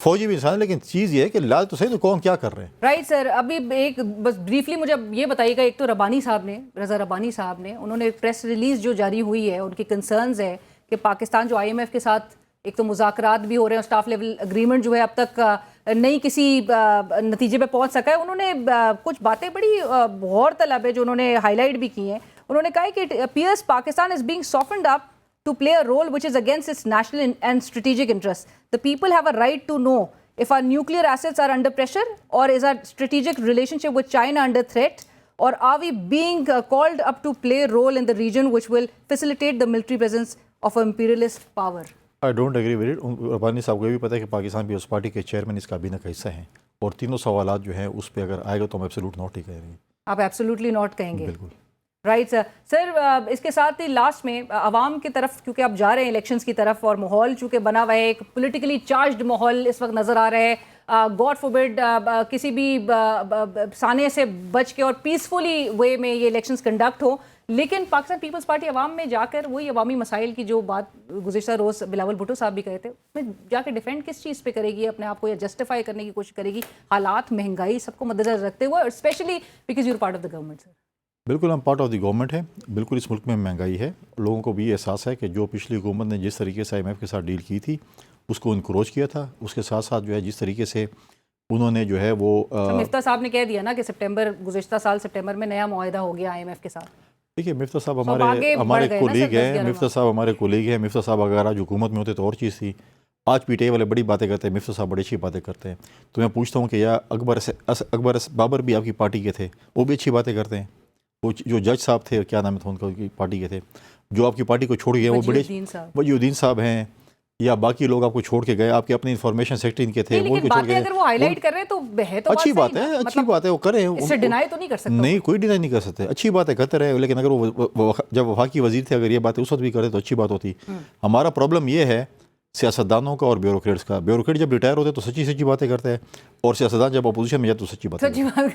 फौजी भी इंसान है, लेकिन चीज़ ये है कि लाल तो सही तो कौन क्या कर रहे हैं। राइट सर, अभी एक बस ब्रीफली मुझे ये बताइएगा, एक तो रब्बानी साहब ने, रज़ा रब्बानी साहब ने, उन्होंने प्रेस रिलीज जो जारी हुई है, उनके कंसर्न्स है कि पाकिस्तान जो IMF के साथ एक तो मुज़ाकरात भी हो रहे हैं, स्टाफ लेवल एग्रीमेंट जो है अब तक नहीं किसी नतीजे पे पहुंच सका है। उन्होंने कुछ बातें बड़ी गौरतलब है जो उन्होंने हाईलाइट भी की हैं। उन्होंने कहा कि it appears Pakistan is being softened up to play a role which is against its national and strategic interests. The people have a right to know if our nuclear assets are under pressure, or is our strategic relationship with China under threat, or are we being called up to play a role in the region which will facilitate the military presence of an imperialist power? I don't agree with it. Rabbani साहब को भी पता है कि Pakistan Peoples party के chairman इस काबीना का हिस्सा हैं और तीनों सवालात जो हैं उस पर अगर आएगा तो हम एब्सोल्यूट नॉट ही कहेंगे। आप एब्सोल्युटली नॉट कहेंगे? बिल्कुल राइट सर, इसके साथ ही लास्ट में आवाम की तरफ, क्योंकि आप जा रहे हैं इलेक्शंस की तरफ और माहौल चूँकि बना हुआ है, एक पॉलिटिकली चार्ज्ड माहौल इस वक्त नज़र आ रहा है, गॉड फॉरबिड किसी भी साने से बच के और पीसफुली वे में ये इलेक्शंस कंडक्ट हो, लेकिन पाकिस्तान पीपल्स पार्टी अवाम में जाकर वही अवामी मसाइल की जो बात गुज़िश्ता रोज़ बिलावल भुट्टो साहब भी कहे थे, उसमें जाकर डिफेंड किस चीज़ पे करेगी अपने आप को, या जस्टिफाई करने की कोशिश करेगी हालात, महंगाई सबको मद्देनजर रखते हुए, और specially because your part of the government? Sir बिल्कुल हम पार्ट ऑफ द गवर्नमेंट है, बिल्कुल इस मुल्क में महंगाई है, लोगों को भी एहसास है कि जो पिछली हुकूमत ने जिस तरीके से IMF के साथ डील की थी उसको इनक्रोच किया था, उसके साथ साथ जो है जिस तरीके से उन्होंने जो है वो मिफ्ता साहब ने कह दिया ना कि गुज़िश्ता साल सितंबर में नया मुआहदा हो गया IMF के साथ। देखिए मिफ्ता साहब हमारे कोलीग हैं, मिफ्ता साहब हमारे कोलीग हैं। मिफ्ता साहब अगर आज हुकूमत में होते तो और चीज़ थी, आज PTI वाले बड़ी बातें करते हैं, मिफ्ता साहब बड़ी अच्छी बातें करते हैं। तो मैं पूछता हूँ कि या अकबर बाबर भी आपकी पार्टी के थे, वो भी अच्छी बातें करते हैं। वो जो जज साहब थे, क्या नाम था उनका, पार्टी के थे, जो आपकी पार्टी को छोड़ गए, वो बड़े वजीउद्दीन साहब हैं, या बाकी लोग आपको छोड़ के गए, आपके अपने इंफॉर्मेशन सेक्रेटरी इनके थे, वो छोड़ गए। अगर वो हाईलाइट कर रहे हैं तो है तो अच्छी बात है, अच्छी बात है, वो करें, इससे डिनाई तो नहीं कर सकते। नहीं, कोई डिनाई नहीं कर सकते, अच्छी बात है, करते रहे। लेकिन अगर वो जब वफाकी वजीर थे, अगर ये बातें उस वक्त भी करे तो अच्छी बात होती। हमारा प्रॉब्लम ये है सियासतदानों का और ब्यूरोक्रेट्स का। ब्यूरोक्रेट जब रिटायर होते हैं तो सच्ची सच्ची बातें करते हैं, और सियासतदान जब अपोजिशन में जाते तो सच्ची बात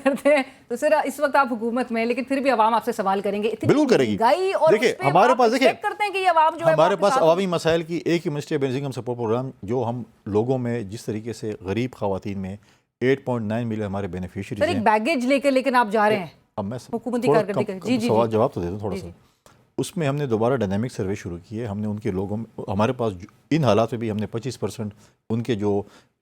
करते हैं। तो सर इस वक्त आप हुकूमत में, लेकिन फिर भी आवाम आपसे सवाल करेंगे, बिल्कुल करेगी। देखिए हमारे पास, देखिए करते हैं कि ये आवाम जो हमारे पास अवामी मसाइल की एक ही मिनिस्ट्री बेनिफिट सपोर्ट प्रोग्राम, जो हम लोगों में जिस तरीके से गरीब खवातीन में 8.9 मिलियन हमारे बेनिफिशियरीज हैं। एक बैगेज लेकर लेकिन आप जा रहे हैं, अब मैं हुकूमती कारकर्दगी जी सवाल जवाब तो दे दूं थोड़ा सा। उसमें हमने दोबारा डायनामिक सर्वे शुरू की है। हमने उनके लोगों में, हमारे पास इन हालात में भी हमने 25% उनके जो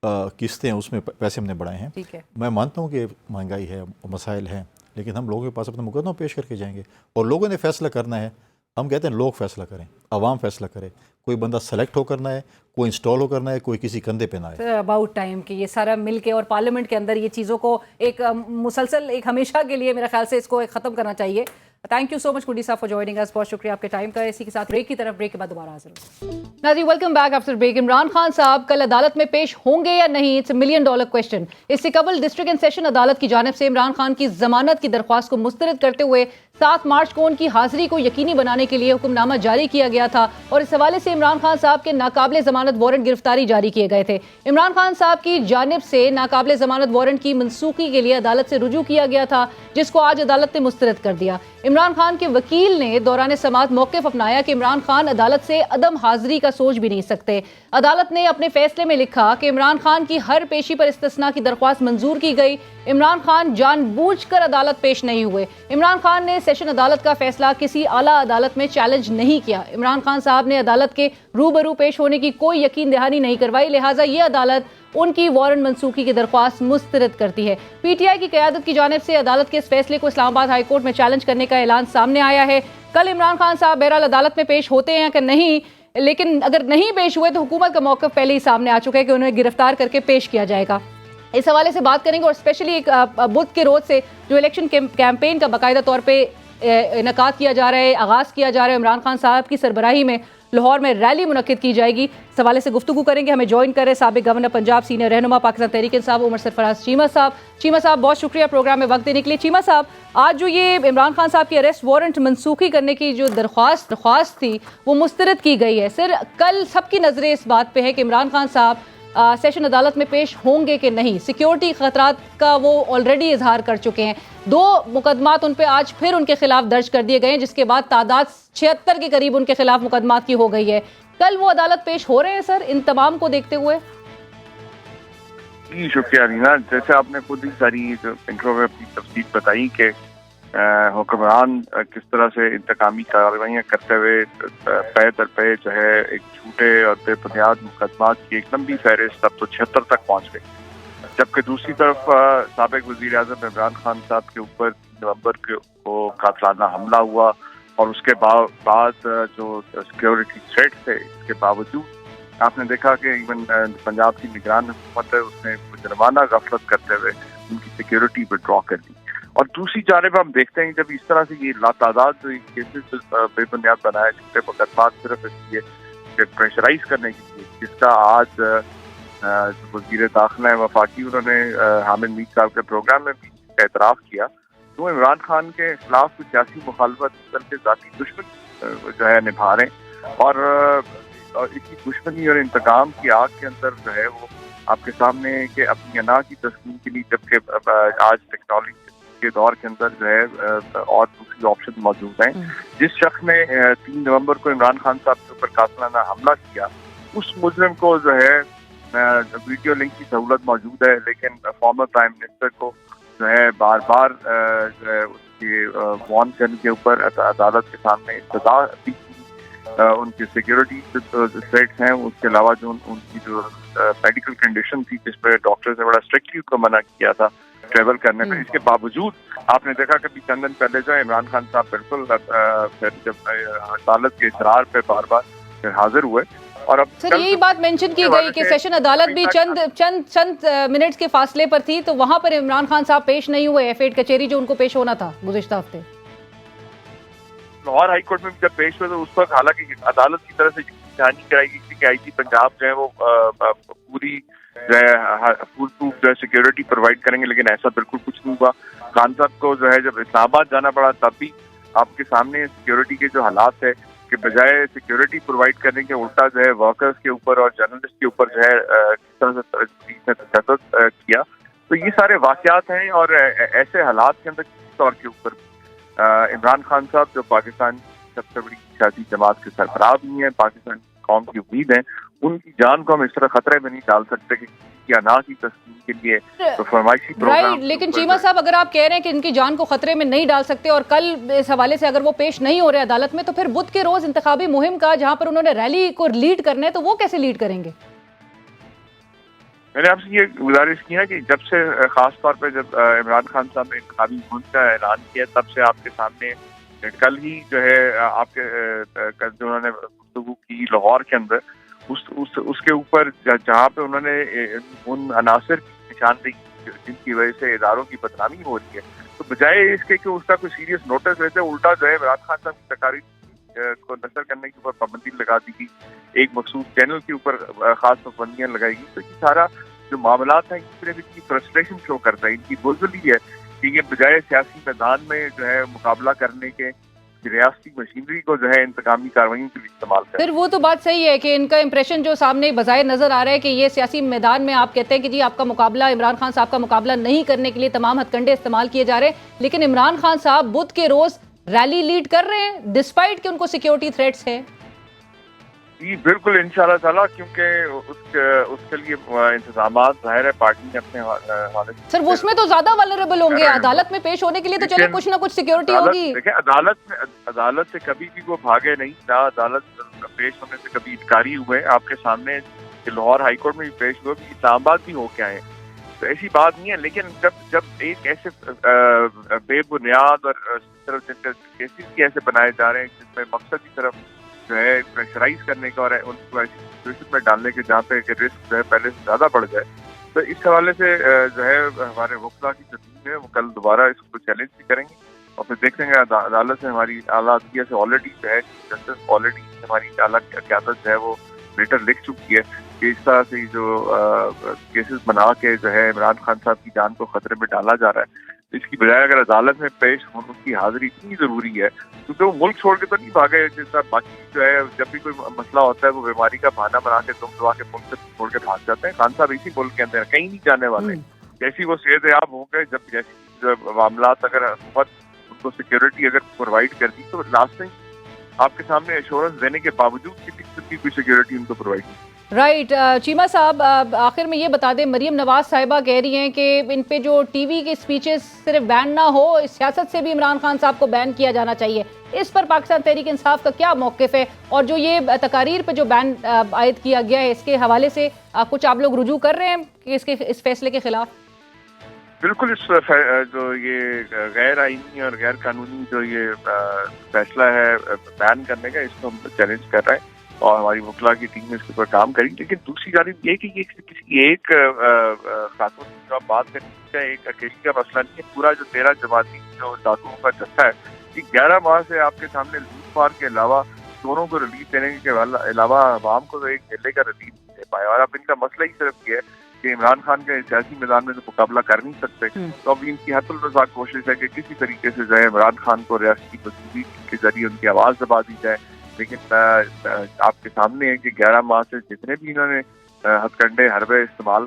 किस्तें हैं उसमें पैसे हमने बढ़ाए हैं। ठीक है, मैं मानता हूँ कि महंगाई है, मसाइल हैं, लेकिन हम लोगों के पास अपना मुकदमा पेश करके जाएंगे और लोगों ने फैसला करना है। हम कहते हैं लोग फैसला करें, आवाम फैसला करे। कोई बंदा सेलेक्ट हो करना है, कोई इंस्टॉल हो करना है, कोई किसी कंधे पे ना है। अबाउट टाइम कि ये सारा मिल के और पार्लियामेंट के अंदर ये चीज़ों को एक मुसलसल, एक हमेशा के लिए मेरे ख्याल से इसको एक ख़त्म करना चाहिए। थैंक यू सो मच कुडी साहब फॉर जॉइनिंग अस, बहुत शुक्रिया आपके टाइम का। इसी के साथ ब्रेक की तरफ, ब्रेक के बाद दोबारा हाजिर होंगे। नाज़रीन welcome back after break. Imran Khan साहब कल अदालत में पेश होंगे या नहीं, इट्स $1 मिलियन क्वेश्चन। इससे कबल डिस्ट्रिक्ट एंड सेशन अदालत की जानिब से इमरान खान की जमानत की दरख्वास्त को मुस्तरद करते हुए 7 मार्च को उनकी हाजिरी को यकीनी बनाने के लिए हुक्मनामा जारी किया गया था और इस हवाले से इमरान खान साहब के नाकाबिले जमानत वारंट गिरफ्तारी जारी किए गए थे। इमरान खान साहब की जानिब से नाकाबिले जमानत वारंट की मनसूखी के लिए अदालत से रुजू किया गया था, जिसको आज अदालत ने मुस्तरद कर दिया। इमरान खान के वकील ने दौरान समाअत मौक़िफ़ अपनाया कि इमरान खान अदालत से अदम हाजिरी का सोच भी नहीं सकते। अदालत ने अपने फैसले में लिखा कि इमरान खान की हर पेशी पर इस्तिस्ना की दरख्वास्त मंजूर की गई। इमरान खान जानबूझकर अदालत पेश नहीं हुए। इमरान खान ने सेशन अदालत का फैसला किसी आला अदालत में चैलेंज नहीं किया। इमरान खान साहब ने अदालत के रूबरू पेश होने की कोई यकीन दहानी नहीं करवाई, लिहाजा ये अदालत उनकी वारंट मनसूखी की दरख्वास्त मुस्तरद करती है। PTI की क़यादत की जानिब से अदालत के इस फैसले को इस्लामाबाद हाई कोर्ट में चैलेंज करने का ऐलान सामने आया है। कल इमरान खान साहब बहरहाल अदालत में पेश होते हैं कि नहीं, लेकिन अगर नहीं पेश हुए तो हुकूमत का मौक़िफ़ पहले ही सामने आ चुका है कि उन्हें गिरफ्तार करके पेश किया जाएगा। इस हवाले से बात करेंगे और स्पेशली एक बुध के रोज से जो इलेक्शन कैंपेन का बाकायदा तौर पे इनकाद किया जा रहा है, आगाज़ किया जा रहा है, इमरान खान साहब की सरबराही में लाहौर में रैली मुनक्किद की जाएगी। इस हवाले से गुफ्तगू करेंगे। हमें ज्वाइन कर रहे साबिक गवर्नर पंजाब, सीनियर रहनुमा पाकिस्तान तहरीक इंसाफ उमर सरफराज चीमा साहब। चीमा साहब बहुत शुक्रिया प्रोग्राम में वक्त देने के लिए। चीमा साहब, आज जो ये इमरान खान साहब की अरेस्ट वारंट मनसूखी करने की जो दरख्वास्त थी वो मुस्तरद की गई है। सर, कल सबकी नज़रें इस बात पे है कि इमरान खान साहब सेशन अदालत में पेश होंगे कि नहीं। सिक्योरिटी खतरात का वो ऑलरेडी इजहार कर चुके हैं। 2 मुकदमात उन पे आज फिर उनके खिलाफ दर्ज कर दिए गए हैं, जिसके बाद तादाद 76 के करीब उनके खिलाफ मुकदमात की हो गई है। कल वो अदालत पेश हो रहे हैं सर, इन तमाम को देखते हुए? जी शुक्रिया रीना, जैसे आपने खुद ही सारी इंट्रो में अपनी तफसील बताई कि हुक्मरान किस तरह से इंतकामी कार्रवाइयाँ करते हुए पे दर पे जो है एक झूठे और बेबुनियाद मुकदमात की एक लंबी फहरिस्त अब तो 76 तक पहुँच गई। जबकि दूसरी तरफ साबिक वज़ीर आज़म इमरान खान साहब के ऊपर 3 नवंबर को कातलाना हमला हुआ और उसके बाद जो सिक्योरिटी थ्रेट थे, इसके बावजूद आपने देखा कि इवन पंजाब की निगरान हुकूमत है उसने जुर्माना गफलत करते हुए उनकी सिक्योरिटी विड्रॉ कर दी। और दूसरी जानिब हम देखते हैं जब इस तरह से ये लातादाद जो केसेस बेबुनियाद बनाए झूठे मुकदमात सिर्फ इसलिए प्रेशराइज करने के लिए, जिसका आज वज़ीर दाखिला वफाकी उन्होंने हामिद मीर साहब के प्रोग्राम में भी एतराफ़ किया, तो इमरान खान के खिलाफ कुछ सियासी मुखालफत करके ज़ाती दुश्मनी जो है निभा रहे हैं और इसी दुश्मनी और इंतकाम की आग के अंदर जो है वो आपके सामने कि अपनी अना की तस्कीन के लिए, जबकि आज टेक्नोलॉजी के दौर के अंदर जो है और दूसरी ऑप्शन मौजूद हैं। जिस शख्स ने 3 नवंबर को इमरान खान साहब के ऊपर कातलाना हमला किया, उस मुजरिम को जो है वीडियो लिंक की सहूलत मौजूद है, लेकिन फॉर्मर प्राइम मिनिस्टर को जो है बार बार जो है उसके वार्न करने के ऊपर अदालत के सामने इस्तदा दी, उनकी सिक्योरिटी थ्रेट्स हैं, उसके अलावा जो उनकी जो मेडिकल कंडीशन थी जिस पर डॉक्टर्स ने बड़ा स्ट्रिक्टली उनको मना किया था ट्रेवल करने में, इसके बावजूद आपने देखा कि चंद दिन पहले जो है इमरान खान साहब बिल्कुल फिर जब अदालत के इसरार पे बार बार फिर हाजिर हुए। और अब सर यही बात मेंशन की गई कि सेशन अदालत भी चंद मिनट्स के फासले पर थी, तो वहां पर इमरान खान साहब पेश नहीं हुए F8 कचहरी जो उनको पेश होना था गुज़िश्ता हफ्ते। लाहौर हाई कोर्ट में जब पेश हुए तो उस वक्त हालांकि अदालत की तरफ से जांच कराई गई थी कि IG पंजाब जो है वो पूरी जो है फुल प्रूफ जो है सिक्योरिटी प्रोवाइड करेंगे, लेकिन ऐसा बिल्कुल कुछ नहीं हुआ। खान साहब को जो है जब इस्लामाबाद जाना पड़ा तब भी आपके सामने सिक्योरिटी के जो हालात है कि बजाय सिक्योरिटी प्रोवाइड करने के उल्टा जो है वर्कर्स के ऊपर और जर्नलिस्ट के ऊपर जो है किस तरह से तशद्दुद किया। तो ये सारे वाक़यात हैं और ऐसे हालात के अंदर किसी तौर के ऊपर इमरान खान साहब जो पाकिस्तान की सबसे बड़ी सियासी जमात के सरबराह भी हैं, पाकिस्तान की कौम की उम्मीद है, उनकी जान को हम इस तरह खतरे में नहीं डाल सकते कि अना की तस्कीन के लिए तो फरमाइशी प्रोग्राम। लेकिन चीमा साहब, अगर आप कह रहे हैं कि इनकी जान को खतरे में नहीं डाल सकते और कल इस हवाले से अगर वो पेश नहीं हो रहे अदालत में, तो फिर बुध के रोज इंतखाबी मुहिम का जहां पर उन्होंने रैली को लीड करना है, तो वो कैसे लीड करेंगे? मैंने आपसे ये गुजारिश की है कि जब से खास तौर पे जब इमरान खान साहब ने इंतखाबी मुहिम का ऐलान किया, तब से आपके सामने कल ही जो है आपके जो उन्होंने गुफ्तगू की लाहौर के अंदर उसके ऊपर जहाँ पे उन्होंने उन अनासर की निशानदेही जिनकी वजह से इदारों की बदनामी हो रही है, तो बजाय इसके कि उसका कोई सीरियस नोटिस लेते, उल्टा जो है इमरान खान साहब की तकारीर को नशर करने के ऊपर पाबंदी लगा दी गई, एक मखसूस चैनल के ऊपर खास पाबंदियाँ लगाई गई। तो ये सारा जो मामलात हैं इसमें इनकी फ्रस्ट्रेशन शो करता है, इनकी बुज़दिली है कि ये बजाय सियासी मैदान में जो है मुकाबला करने के रियासती मशीनरी को जो है इंतकामी कार्रवाई के लिए इस्तेमाल करें। फिर वो तो बात सही है कि इनका इंप्रेशन जो सामने बज़ाहिर नजर आ रहा है कि ये सियासी मैदान में आप कहते हैं कि जी आपका मुकाबला इमरान खान साहब का मुकाबला नहीं करने के लिए तमाम हथकंडे इस्तेमाल किए जा रहे हैं, लेकिन इमरान खान साहब बुध के रोज रैली लीड कर रहे हैं डिस्पाइट कि उनको सिक्योरिटी थ्रेट्स है। जी बिल्कुल, इंशाल्लाह ताला, क्योंकि उसके लिए इंतजामात जाहिर है पार्टी ने अपने हालत। सर वो उसमें तो ज्यादा वल्नरेबल होंगे, अदालत में पेश होने के लिए तो चलो कुछ ना कुछ सिक्योरिटी होगी। देखिए अदालत से कभी भी वो भागे नहीं, ना अदालत पेश होने से कभी इनकारी हुए, आपके सामने लाहौर हाई कोर्ट में भी पेश हुए, इस्लामाबाद भी होके आए, तो ऐसी बात नहीं है। लेकिन जब एक ऐसे बेबुनियाद और केसेस भी ऐसे बनाए जा रहे हैं जिसमें मकसद की तरफ जो है प्रेशराइज करने का और उनको ऐसी सिचुएशन में डालने के जहाँ पे रिस्क जो है पहले से ज्यादा बढ़ जाए, تو اس حوالے سے جو ہے ہمارے وکلا کی جو ٹیم ہے وہ کل دوبارہ اس کو چیلنج بھی کریں گے اور پھر دیکھ لیں گے عدالت سے ہماری اعلیٰ عدلیہ سے آلریڈی جو ہے جسٹس آلریڈی ہماری اعلیٰ قیادت جو ہے وہ لیٹر لکھ چکی ہے کہ اس طرح سے جو کیسز بنا کے جو ہے عمران خان صاحب کی جان کو خطرے میں ڈالا جا رہا ہے، اس کی بجائے اگر عدالت میں پیش ہوں اس کی حاضری اتنی ضروری ہے کیونکہ وہ ملک چھوڑ کے تو نہیں بھاگے، جس طرح باقی جو ہے جب بھی کوئی مسئلہ ہوتا ہے وہ بیماری کا بہانہ بنا کے تم دعا کے ملک سے چھوڑ کے بھاگ جاتے ہیں. خان صاحب اسی ملک کے اندر کہیں نہیں جانے والے، جیسی وہ صحت یاب ہوں گے، جب جیسی معاملات اگر حکومت ان کو سیکورٹی اگر پرووائڈ کرتی تو لاسٹ ٹائم آپ کے سامنے ایشورنس دینے کے باوجود کسی قسم کی کوئی سیکورٹی ان کو پرووائڈ نہیں. رائٹ. چیمہ صاحب آخر میں یہ بتا دیں، مریم نواز صاحبہ کہہ رہی ہیں کہ ان پہ جو ٹی وی کے سپیچز صرف بین نہ ہو، سیاست سے بھی عمران خان صاحب کو بین کیا جانا چاہیے. اس پر پاکستان تحریک انصاف کا کیا موقف ہے؟ اور جو یہ تقاریر پہ جو بین عائد کیا گیا ہے اس کے حوالے سے کچھ آپ لوگ رجوع کر رہے ہیں کہ اس فیصلے کے خلاف؟ بالکل، اس جو یہ غیر آئینی اور غیر قانونی جو یہ فیصلہ ہے بین کرنے کا، اس کو ہم چیلنج کر رہے ہیں اور ہماری وکلا کی ٹیم اس کے اوپر کام کریں. لیکن دوسری جانب یہ کہ یہ کسی ایک خاتون کی جو آپ بات کریں کا ایک اکیلی کا مسئلہ نہیں ہے. پورا جو 13 جماعتی جو ڈاکوؤں کا جتھا ہے، یہ 11 ماہ سے آپ کے سامنے لوٹ مار کے علاوہ دونوں کو ریلیف دینے کے علاوہ عوام کو ایک ضلع کا ریلیف نہیں دے پائے. اور اب ان کا مسئلہ ہی صرف یہ ہے کہ عمران خان کے سیاسی میدان میں تو مقابلہ کر نہیں سکتے، تو اب ان کی حد الرضا کوشش ہے کہ کسی طریقے سے جو ہے عمران خان کو ریاستی مصوبی کے ذریعے ان کی آواز دبا دی جائے. لیکن آپ کے سامنے ہے کہ 11 ماہ سے جتنے بھی انہوں نے ہتھ کنڈے حربے استعمال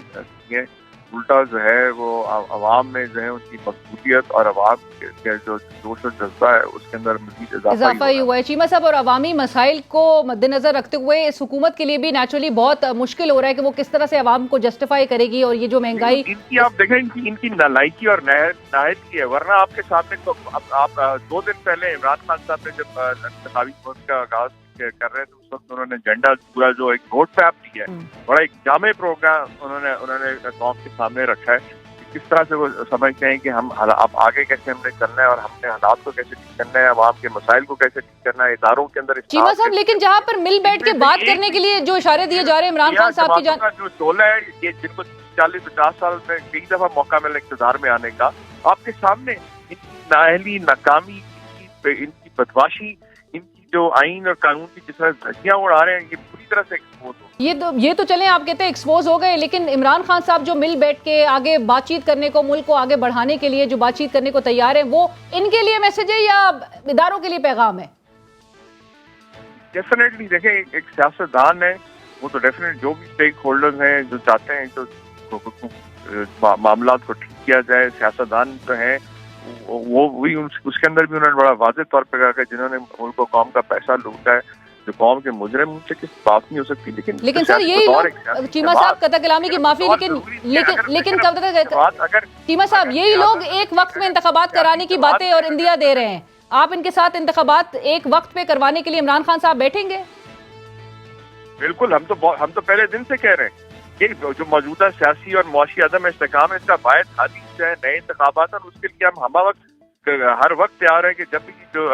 کیے، الٹا جو ہے وہ عوام میں جو ہے ان کی مقبولیت اور عوام کے جو جوش و جذبہ ہے اس کے اندر مزید اضافہ ہی ہوا ہے. چیمہ صاحب، اور عوامی مسائل کو مد نظر رکھتے ہوئے اس حکومت کے لیے بھی نیچرلی بہت مشکل ہو رہا ہے کہ وہ کس طرح سے عوام کو جسٹیفائی کرے گی. اور یہ جو مہنگائی ان کی آپ دیکھیں ان کی نالائکی اور نااہلی ہے. ورنہ آپ کے سامنے تو آپ 2 دن پہلے عمران خان صاحب نے جب انتخابی مہم کا آغاز کر رہے تھے اس وقت انہوں نے جھنڈا پورا جو ایک روڈ میپ دیا ہے، بڑا ایک جامع پروگرام انہوں نے قوم کے سامنے رکھا ہے کہ کس طرح سے وہ سمجھتے ہیں کہ ہم اب آگے کیسے ہم نے چلنا ہے اور ہم نے حالات کو کیسے ٹھیک کرنا ہے، عوام کے مسائل کو کیسے ٹھیک کرنا ہے، اداروں کے اندر. چیمہ صاحب، لیکن جہاں پر مل بیٹھ کے بات کرنے کے لیے جو اشارے دیے جا رہے ہیں عمران خان صاحب کی جو ٹولہ ہے یہ جن کو 40-50 سال میں کئی دفعہ موقع ملا اقتدار میں آنے کا، آپ کے سامنے ان کی نااہلی، ناکامی، ان کی بدماشی، ان کی جو آئین اور قانون کی جس طرح دھجیاں اڑا رہے ہیں، یہ پوری طرح سے ایکسپوز ہو. یہ تو چلیں آپ کہتے ہیں ایکسپوز ہو گئے، لیکن عمران خان صاحب جو مل بیٹھ کے آگے بات چیت کرنے کو، ملک کو آگے بڑھانے کے لیے جو بات چیت کرنے کو تیار ہیں، وہ ان کے لیے میسج ہے یا اداروں کے لیے پیغام ہے؟ ڈیفینیٹلی دیکھیں، ایک سیاستدان ہے وہ تو ڈیفینیٹ جو بھی اسٹیک ہولڈرز ہیں جو چاہتے ہیں جو معاملات کو ٹھیک کیا جائے، سیاستدان جو ہیں وہی اس کے اندر بھی انہوں نے بڑا واضح طور پہ کہا کہ جنہوں نے ملک و قوم کا پیسہ لوٹا ہے، جو قوم کے مجرم، ان سے کس بات نہیں ہو سکتی. لیکن سر یہی لوگ، چیمہ صاحب قطع کلامی کی معافی، لیکن چیمہ صاحب یہی لوگ ایک وقت میں انتخابات کرانے کی باتیں اور اندیا دے رہے ہیں. آپ ان کے ساتھ انتخابات ایک وقت پہ کروانے کے لیے عمران خان صاحب بیٹھیں گے؟ بالکل، ہم تو پہلے دن سے کہہ رہے ہیں کہ جو موجودہ سیاسی اور معاشی عدم استحکام ہے، اس کا باعث حالی جو ہے نئے انتخابات، اور اس کے لیے ہم وقت ہر وقت تیار ہیں کہ جب بھی جو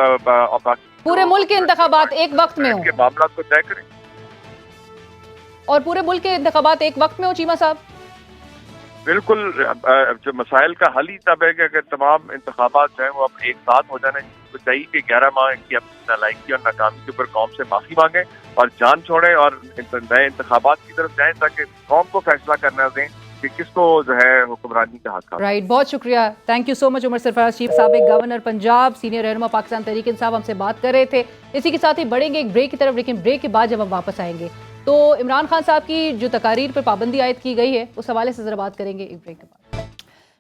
پورے ملک کے انتخابات ایک وقت میں ہوں، کے معاملات کو طے کریں. اور پورے ملک کے انتخابات ایک وقت میں ہوں. چیمہ صاحب بالکل، جو مسائل کا حل ہی تب ہے کہ اگر تمام انتخابات جو ہیں وہ اب ایک ساتھ ہو جانے چاہیے کہ 11 ماہ کی اپنی نالائکی اور ناکامی کے اوپر قوم سے معافی مانگیں اور جان چھوڑیں اور نئے انتخابات کی طرف جائیں تاکہ قوم کو فیصلہ کرنا دیں کہ کس کو جو ہے حکمرانی کا حق ہے. رائٹ، بہت شکریہ، thank you so much. Umar Sarfraz chief, سابق گورنر پنجاب، سینئر رہنما پاکستان تحریک انصاف، ہم سے بات کر رہے تھے. اسی کے ساتھ ہی بڑھیں گے ایک بریک کی طرف، لیکن بریک کے بعد جب ہم واپس آئیں گے تو عمران خان صاحب کی جو تقاریر پر پابندی عائد کی گئی ہے اس حوالے سے ذرا بات کریں گے ایک بریک کے بعد.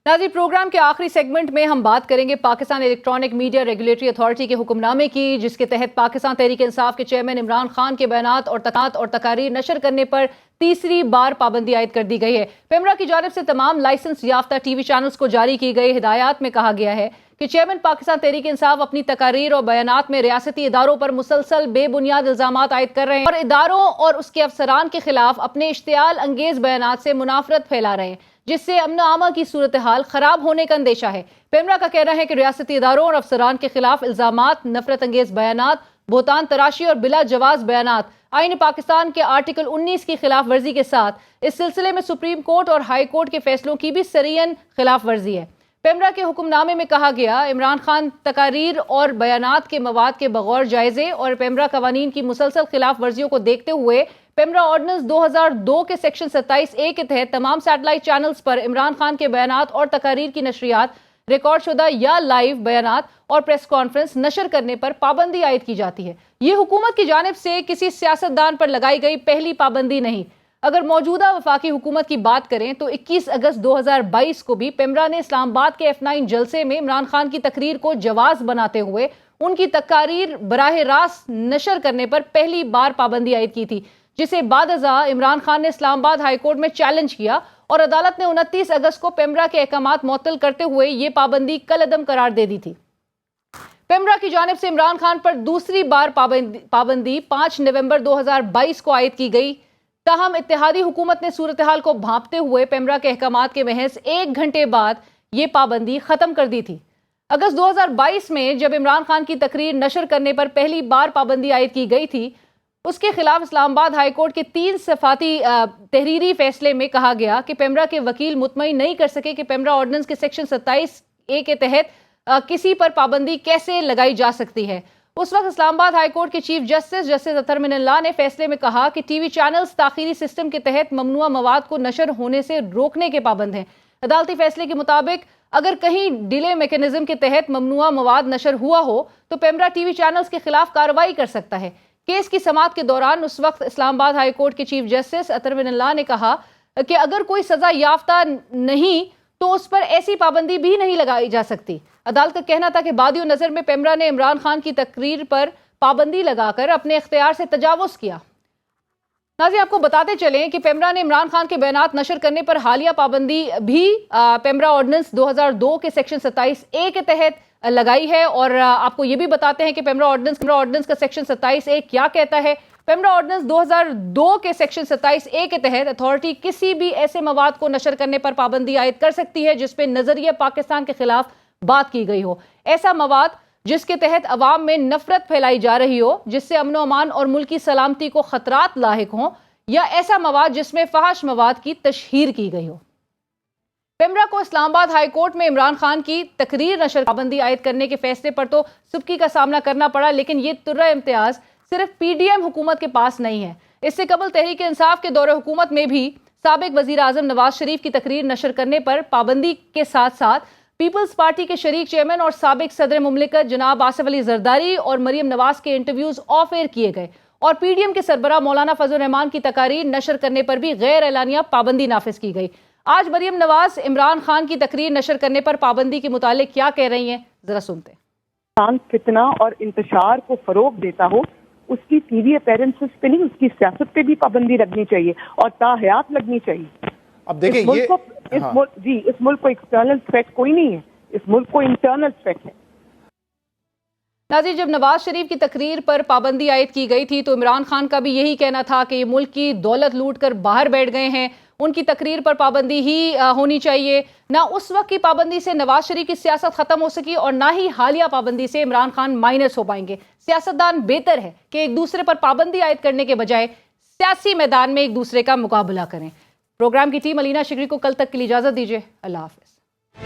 ناظرین، پروگرام کے آخری سیگمنٹ میں ہم بات کریں گے Pakistan electronic media regulatory authority کے حکم نامے کی، جس کے تحت پاکستان تحریک انصاف کے چیئرمین عمران خان کے بیانات اور تقاریر نشر کرنے پر تیسری بار پابندی عائد کر دی گئی ہے. پیمرا کی جانب سے تمام لائسنس یافتہ ٹی وی چینلز کو جاری کی گئی ہدایات میں کہا گیا ہے کہ چیئرمین پاکستان تحریک انصاف اپنی تقاریر اور بیانات میں ریاستی اداروں پر مسلسل بے بنیاد الزامات عائد کر رہے ہیں اور اداروں اور اس کے افسران کے خلاف اپنے اشتعال انگیز بیانات سے منافرت پھیلا رہے ہیں، جس سے امن و امان کی صورتحال خراب ہونے کا اندیشہ ہے. پیمرا کا کہنا ہے کہ ریاستی اداروں اور افسران کے خلاف الزامات، نفرت انگیز بیانات، بہتان تراشی اور بلا جواز بیانات آئین پاکستان کے آرٹیکل 19 کی خلاف ورزی کے ساتھ اس سلسلے میں سپریم کورٹ اور ہائی کورٹ کے فیصلوں کی بھی سرین خلاف ورزی ہے۔ پیمرا کے حکم نامے میں کہا گیا، عمران خان تقاریر اور بیانات کے مواد کے بغور جائزے اور پیمرا قوانین کی مسلسل خلاف ورزیوں کو دیکھتے ہوئے پیمرا آرڈیننس 2002 کے سیکشن 27A کے تحت تمام سیٹلائٹ چینلز پر عمران خان کے بیانات اور تقاریر کی نشریات، ریکارڈ شدہ یا لائیو بیانات اور پریس کانفرنس نشر کرنے پر پابندی عائد کی جاتی ہے۔ یہ حکومت کی جانب سے کسی سیاستدان پر لگائی گئی پہلی پابندی نہیں۔ اگر موجودہ وفاقی حکومت کی بات کریں تو 21 اگست 2022 کو بھی پیمرا نے اسلام آباد کے F9 جلسے میں عمران خان کی تقریر کو جواز بناتے ہوئے ان کی تقاریر براہ راست نشر کرنے پر پہلی بار پابندی عائد کی تھی، جسے بعد ازاں عمران خان نے اسلام آباد ہائی کورٹ میں چیلنج کیا اور عدالت نے 29 اگست کو پیمرا کے احکامات معطل کرتے ہوئے یہ پابندی کالعدم قرار دے دی تھی۔ پیمرا کی جانب سے عمران خان پر دوسری بار پابندی 5 نومبر 2022 کو عائد کی گئی، تاہم اتحادی حکومت نے صورتحال کو بھانپتے ہوئے پیمرا کے احکامات کے محض 1 گھنٹے بعد یہ پابندی ختم کر دی تھی۔ اگست 2022 میں جب عمران خان کی تقریر نشر کرنے پر پہلی بار پابندی عائد کی گئی تھی، اس کے خلاف اسلام آباد ہائی کورٹ کے 3 صفاتی تحریری فیصلے میں کہا گیا کہ پیمرا کے وکیل مطمئن نہیں کر سکے کہ پیمرا آرڈیننس کے سیکشن 27A کے تحت کسی پر پابندی کیسے لگائی جا سکتی ہے۔ اس وقت اسلام آباد ہائی کورٹ کے چیف جسٹس اطہر من اللہ نے فیصلے میں کہا کہ ٹی وی چینلز تاخیری سسٹم کے تحت ممنوعہ مواد کو نشر ہونے سے روکنے کے پابند ہیں۔ عدالتی فیصلے کے مطابق اگر کہیں ڈیلے میکینزم کے تحت ممنوعہ مواد نشر ہوا ہو تو پیمرا ٹی وی چینلز کے خلاف کارروائی کر سکتا ہے۔ کیس کی سماعت کے دوران اس وقت اسلام آباد ہائی کورٹ کے چیف جسٹس اطہر من اللہ نے کہا کہ اگر کوئی سزا یافتہ نہیں تو اس پر ایسی پابندی بھی نہیں لگائی جا سکتی۔ عدالت کا کہنا تھا کہ بادی نظر میں پیمرا نے عمران خان کی تقریر پر پابندی لگا کر اپنے اختیار سے تجاوز کیا۔ ناظرین، آپ کو بتاتے چلیں کہ پیمرا نے عمران خان کے بیانات نشر کرنے پر حالیہ پابندی بھی پیمرا آرڈیننس 2002 کے سیکشن 27A کے تحت لگائی ہے، اور آپ کو یہ بھی بتاتے ہیں کہ پیمرا آرڈیننس کا سیکشن 27A کیا کہتا ہے۔ پیمرا آرڈیننس 2002 کے سیکشن 27A کے تحت اتھارٹی کسی بھی ایسے مواد کو نشر کرنے پر پابندی عائد کر سکتی ہے جس پہ نظریہ پاکستان کے خلاف بات کی گئی ہو، ایسا مواد جس کے تحت عوام میں نفرت پھیلائی جا رہی ہو، جس سے امن و امان اور ملکی سلامتی کو خطرات لاحق ہوں، یا ایسا مواد جس میں فحش مواد کی تشہیر کی گئی ہو۔ پیمرا کو اسلام آباد ہائی کورٹ میں عمران خان کی تقریر نشر پابندی عائد کرنے کے فیصلے پر تو سبکی کا سامنا کرنا پڑا، لیکن یہ ترہ امتیاز صرف PDM حکومت کے پاس نہیں ہے۔ اس سے قبل تحریک انصاف کے دور حکومت میں بھی سابق وزیر اعظم نواز شریف کی تقریر نشر کرنے پر پابندی کے ساتھ ساتھ پیپلز پارٹی کے شریک چیئرمین اور سابق صدر مملکت جناب آصف علی زرداری اور مریم نواز کے انٹرویوز آف ایئر کیے گئے، اور PDM کے سربراہ مولانا فضل الرحمان کی تقاریر نشر کرنے پر بھی غیر اعلانیہ پابندی نافذ کی گئی۔ آج مریم نواز عمران خان کی تقریر نشر کرنے پر پابندی کے متعلق کیا کہہ رہی ہیں، ذرا سنتے ہیں۔ فتنہ اور انتشار کو فروغ دیتا ہو، اس کی ٹی وی اپیرنسز پہ نہیں، اس کی سیاست پہ بھی پابندی لگنی چاہیے اور تاحیات لگنی چاہیے۔ اب دیکھیں اس ملک کو ایکسٹرنل تھریٹ کوئی نہیں ہے، اس ملک کو انٹرنل تھریٹ ہے۔ ناظرین، جب نواز شریف کی تقریر پر پابندی عائد کی گئی تھی تو عمران خان کا بھی یہی کہنا تھا کہ یہ ملک کی دولت لوٹ کر باہر بیٹھ گئے ہیں، ان کی تقریر پر پابندی ہی ہونی چاہیے۔ نہ اس وقت کی پابندی سے نواز شریف کی سیاست ختم ہو سکی اور نہ ہی حالیہ پابندی سے عمران خان مائنس ہو پائیں گے۔ سیاستدان بہتر ہے کہ ایک دوسرے پر پابندی عائد کرنے کے بجائے سیاسی میدان میں ایک دوسرے کا مقابلہ کریں۔ پروگرام کی ٹیم علینا شگری کو کل تک کے لیے اجازت دیجیے، اللہ حافظ۔